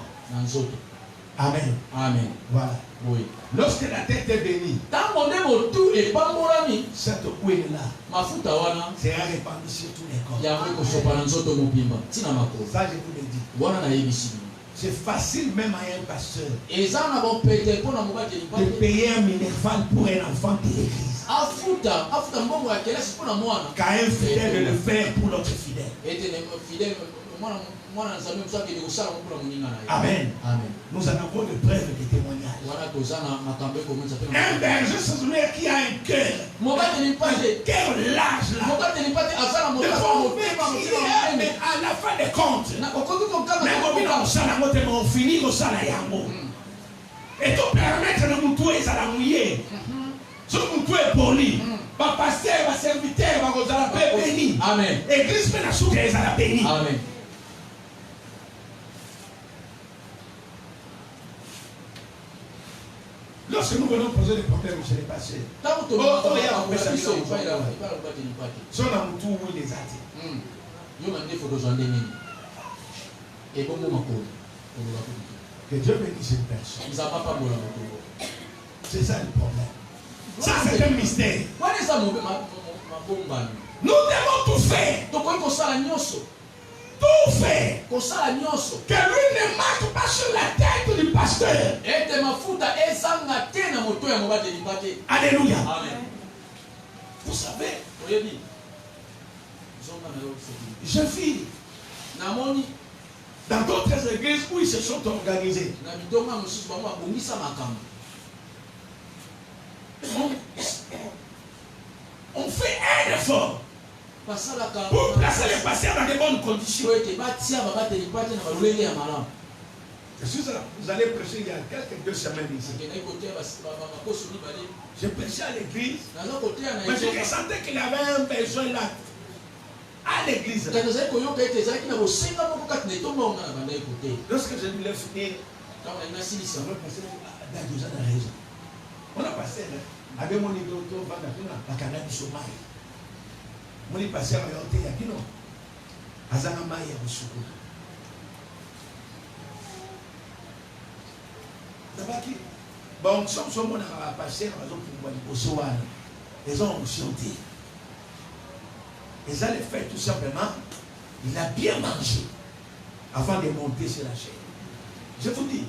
Amen. Amen. Voilà. Oui. Lorsque la tête est bénie, cette huile-là sera répandue sur tous les corps. Ça, je vous le dis. C'est facile même à un pasteur de payer un minerval pour un enfant de l'église. Qu'à un fidèle de le faire pour notre fidèle. Amen. Amen. Nous en avons de preuves de témoignages. Un berger saisonnier qui a un cœur large là. Mais à la fin des comptes, on finit au salaire. Et tout permettre de nous tuer à la mouiller. Si nous tuer poli, va passer, va serviteur, va vous la paix béni. Amen. Église peut la souffrir à la béni. Amen. Lorsque nous venons poser des problèmes chez les pasteurs, que Dieu bénisse une personne. C'est ça le problème. Ça, c'est un mystère. Nous devons tout faire. Tout faire. Que lui ne marque pas sur la tête du pasteur. Alléluia. Amen. Vous savez, je vis dans d'autres églises où ils se sont organisés. On fait un effort pour placer les pasteurs dans de bonnes conditions. Vous allez prêcher il y a quelques 2 semaines ici. J'ai prêché à l'église, mais je ressentais qu'il y avait un besoin là à l'église. Lorsque je lui ai fini, on a passé avec mon idole, la canal du sommeil. Mon est passé à l'hôtel Yakino. Azana Maya Boussoukou. D'abord, bon, nous sommes passés à la pour les gens ont chanté. Et ça le fait tout simplement, il a bien mangé avant de monter sur la chaîne. Je vous dis.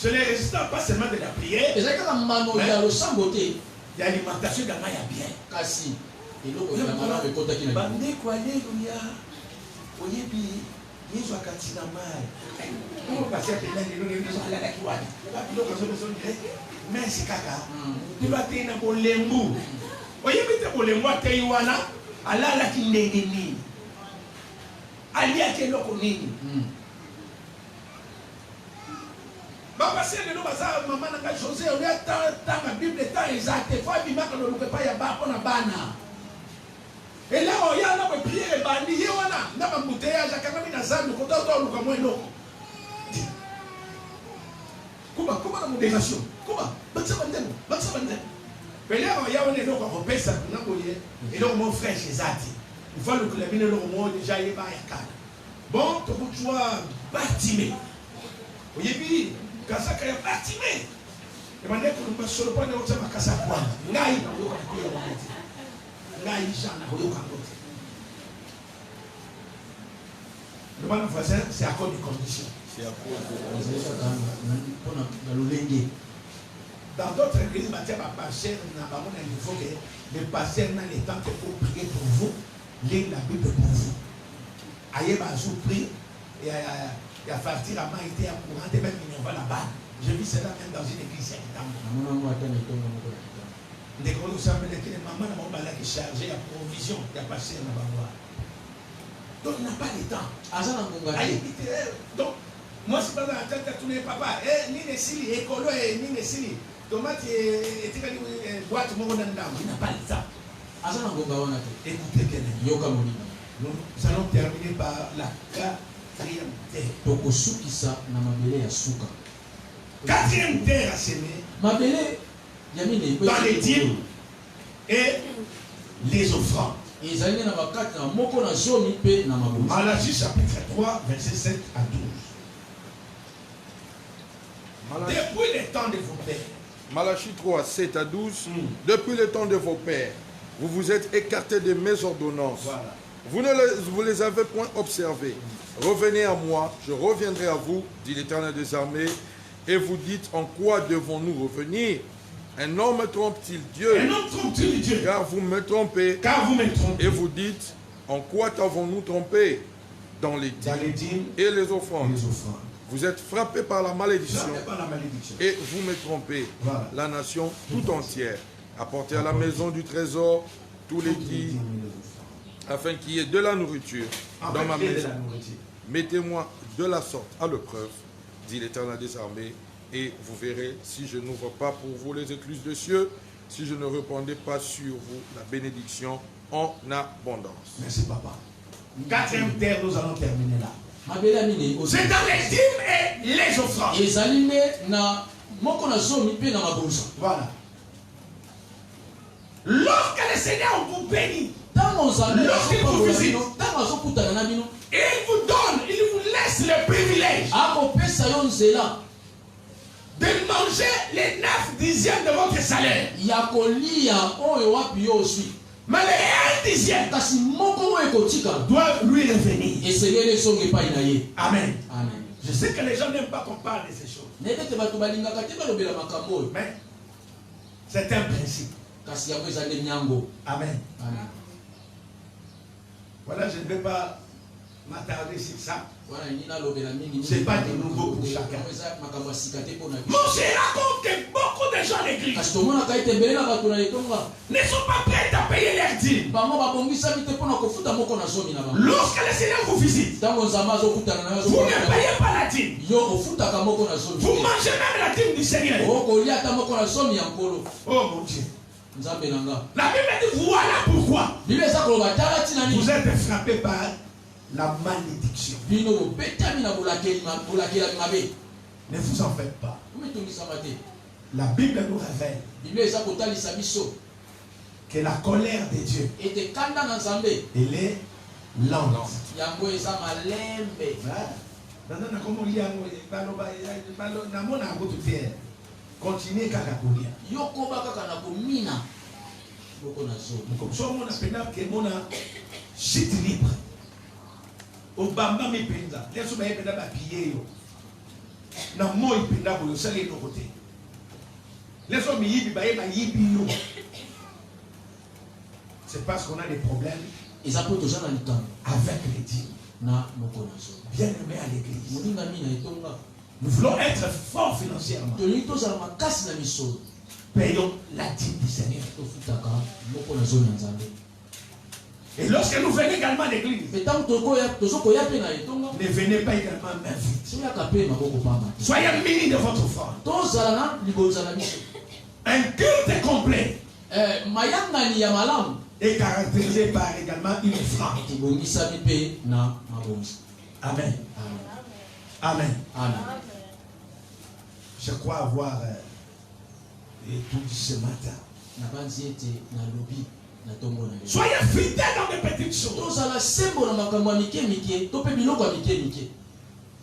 Je les résiste pas seulement de la prière. Il y a l'alimentation également, il y a bien. José, on a tant la Bible est exact. Il faut que pas y a pas on a bana. Et là, on y a la prière et bandi, y on a na bouteillage à quand même na zambi ko to lu ka mo no. Comment la modération? Comment? Baksa bandem. Mais là, on y a on est donc on pesa na boye. Et donc mon frère Jézati. Il faut que la mine le mot déjà y ba ya kana. Bon, to boutwa batimé. Oyebi kasaka ya batimé. Et maintenant, nous ne sommes pas dans le cas à quoi. Ngai, le bon voisin, c'est à cause des conditions. Dans d'autres églises, il faut que les pasteurs n'ont le temps pour prier pour vous, lire la Bible pour vous. Aïe, vous priez, et à partir à Maïté, à courant, et même il y va là-bas. Je vis cela même dans une église des gros nous sommes les mamans qui chargé la provision, il n'y a pas cher dans la voie. Donc il n'a pas de temps. Donc, moi c'est pas dans la tête de tous les papas. Ni les sili, écolo et ni les sili. Tomate et boîte, il n'a pas de temps. Écoutez, nous allons terminer par la quatrième terre. Quatrième terre à s'aimer. Dans les dîmes et les offrandes. Malachie chapitre 3, verset 7 à 12. Depuis le temps de vos pères. Malachie 3, 7 à 12. Depuis le temps de vos pères, vous vous êtes écartés de mes ordonnances. Voilà. Vous ne les avez point observées. Revenez à moi, je reviendrai à vous, dit l'Éternel des armées. Et vous dites, en quoi devons-nous revenir? Un homme trompe-t-il Dieu? Un homme trompe-t-il Dieu? Car vous me trompez. Car vous me trompez. Et vous dites, en quoi t'avons-nous trompé? Dans les dîmes et les offrandes. Vous êtes frappés par la malédiction. Et vous me trompez. Voilà. La nation tout entière. Apportez à la maison du trésor tous les dîmes, afin qu'il y ait de la nourriture dans ma maison. Mettez-moi de la sorte à l'épreuve, dit l'Éternel des armées, et vous verrez si je n'ouvre pas pour vous les écluses des cieux, si je ne répandais pas sur vous la bénédiction en abondance. Merci papa. Quatrième terre, nous allons terminer là. C'est dans les dîmes et les offrandes. Voilà. Lorsque le Seigneur vous bénit, lorsqu'il vous visite, il vous donne, il vous laisse le privilège de manger les 9/10 de votre salaire. Mais les 1/10 doit lui revenir. Amen. Je sais que les gens n'aiment pas qu'on parle de ces choses. Mais c'est un principe. Amen. Voilà, je ne vais pas m'attarder sur ça. Ce n'est pas de nouveau pour chacun. Mon Dieu raconte que beaucoup de gens l'église ne sont pas prêts à payer leurs dîmes. Lorsque le Seigneur vous visite, vous ne payez pas la dîme. Vous mangez même la dîme du Seigneur. Oh mon Dieu. La Bible dit voilà pourquoi vous êtes frappés par la malédiction. Ne vous en faites pas. La Bible nous révèle que la colère de Dieu, elle est lente. Continuez kaka kolia. Yoko baka na komina. Boko na zo. Comme on appelle que mon chute libre. Obama mi penda. Laisse moi penda ba pied yo. Na moi penda bo sali no côté. Laisse moi yibi ba yibi yo. C'est parce qu'on a des problèmes. Ils apportent aux gens dans le temps. Avec les dîmes. Na moko na zo. Bien aimé à l'église. Moninga mina etonga. Nous voulons être forts financièrement. Payons la dîme du Seigneur. Et lorsque nous venons également à l'église, ne venez pas également main vide. Soyez munis de votre foi. Un culte complet est caractérisé par également une offrande. Amen. Amen. Amen. Je crois avoir tout dit ce matin. Soyez fidèles dans des petites choses.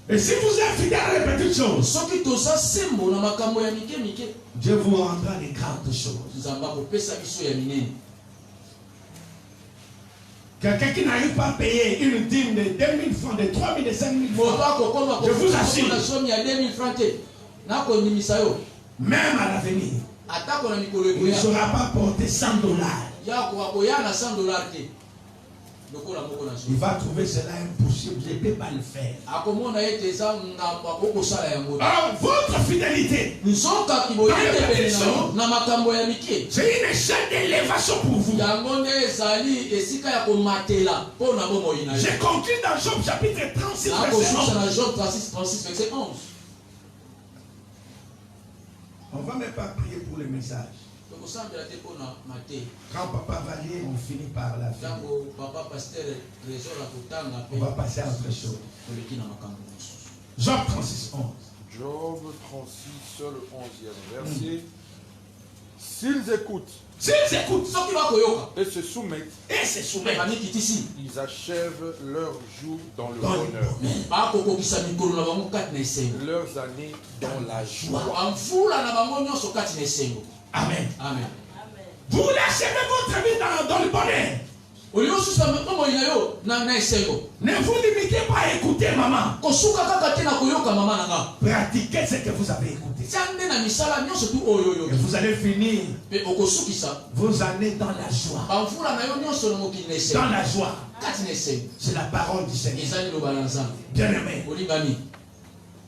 Et si vous êtes fidèles dans les petites choses, Dieu vous rendra les grandes choses. Quelqu'un qui n'arrive pas à payer une dîme de 2000 francs, de 3000, de 5000 francs, je vous assure, même à l'avenir, il ne sera pas porté $100. Il va trouver cela impossible. Je ne peux pas le faire. Alors, votre fidélité, c'est une échelle d'élévation pour vous. J'ai conclu dans Job chapitre 36, verset 11. On ne va même pas prier pour le message. Quand Papa va lire, on finit par la fin. On va passer à autre chose. Job 36, 11. Job 36, le 11e verset. S'ils écoutent et se soumettent, ils achèvent leur jour dans le bonheur, leurs années dans la joie. Amen. Amen. Vous voulez achever votre vie dans le bonheur. Ne vous limitez pas à écouter maman. Pratiquez ce que vous avez écouté. Et vous allez finir vos années dans la joie. Dans la joie. C'est la parole du Seigneur. Bien aimé.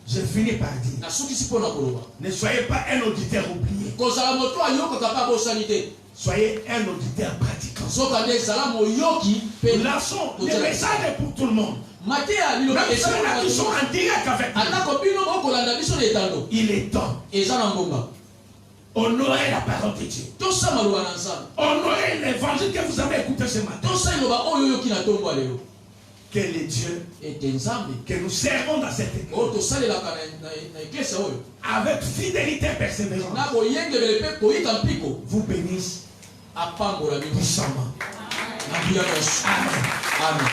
Je finis par dire, ne soyez pas un auditeur oublié. Soyez un auditeur pratiquant. Nous lançons des messages pour tout le monde. Même ceux-là qui sont en direct avec nous. Il est temps. Honorez la parole de Dieu. Honorez l'évangile que vous avez écouté ce matin. Que les dieux que nous servons dans cette église avec fidélité et persévérance vous bénissent puissamment. Amen. Amen.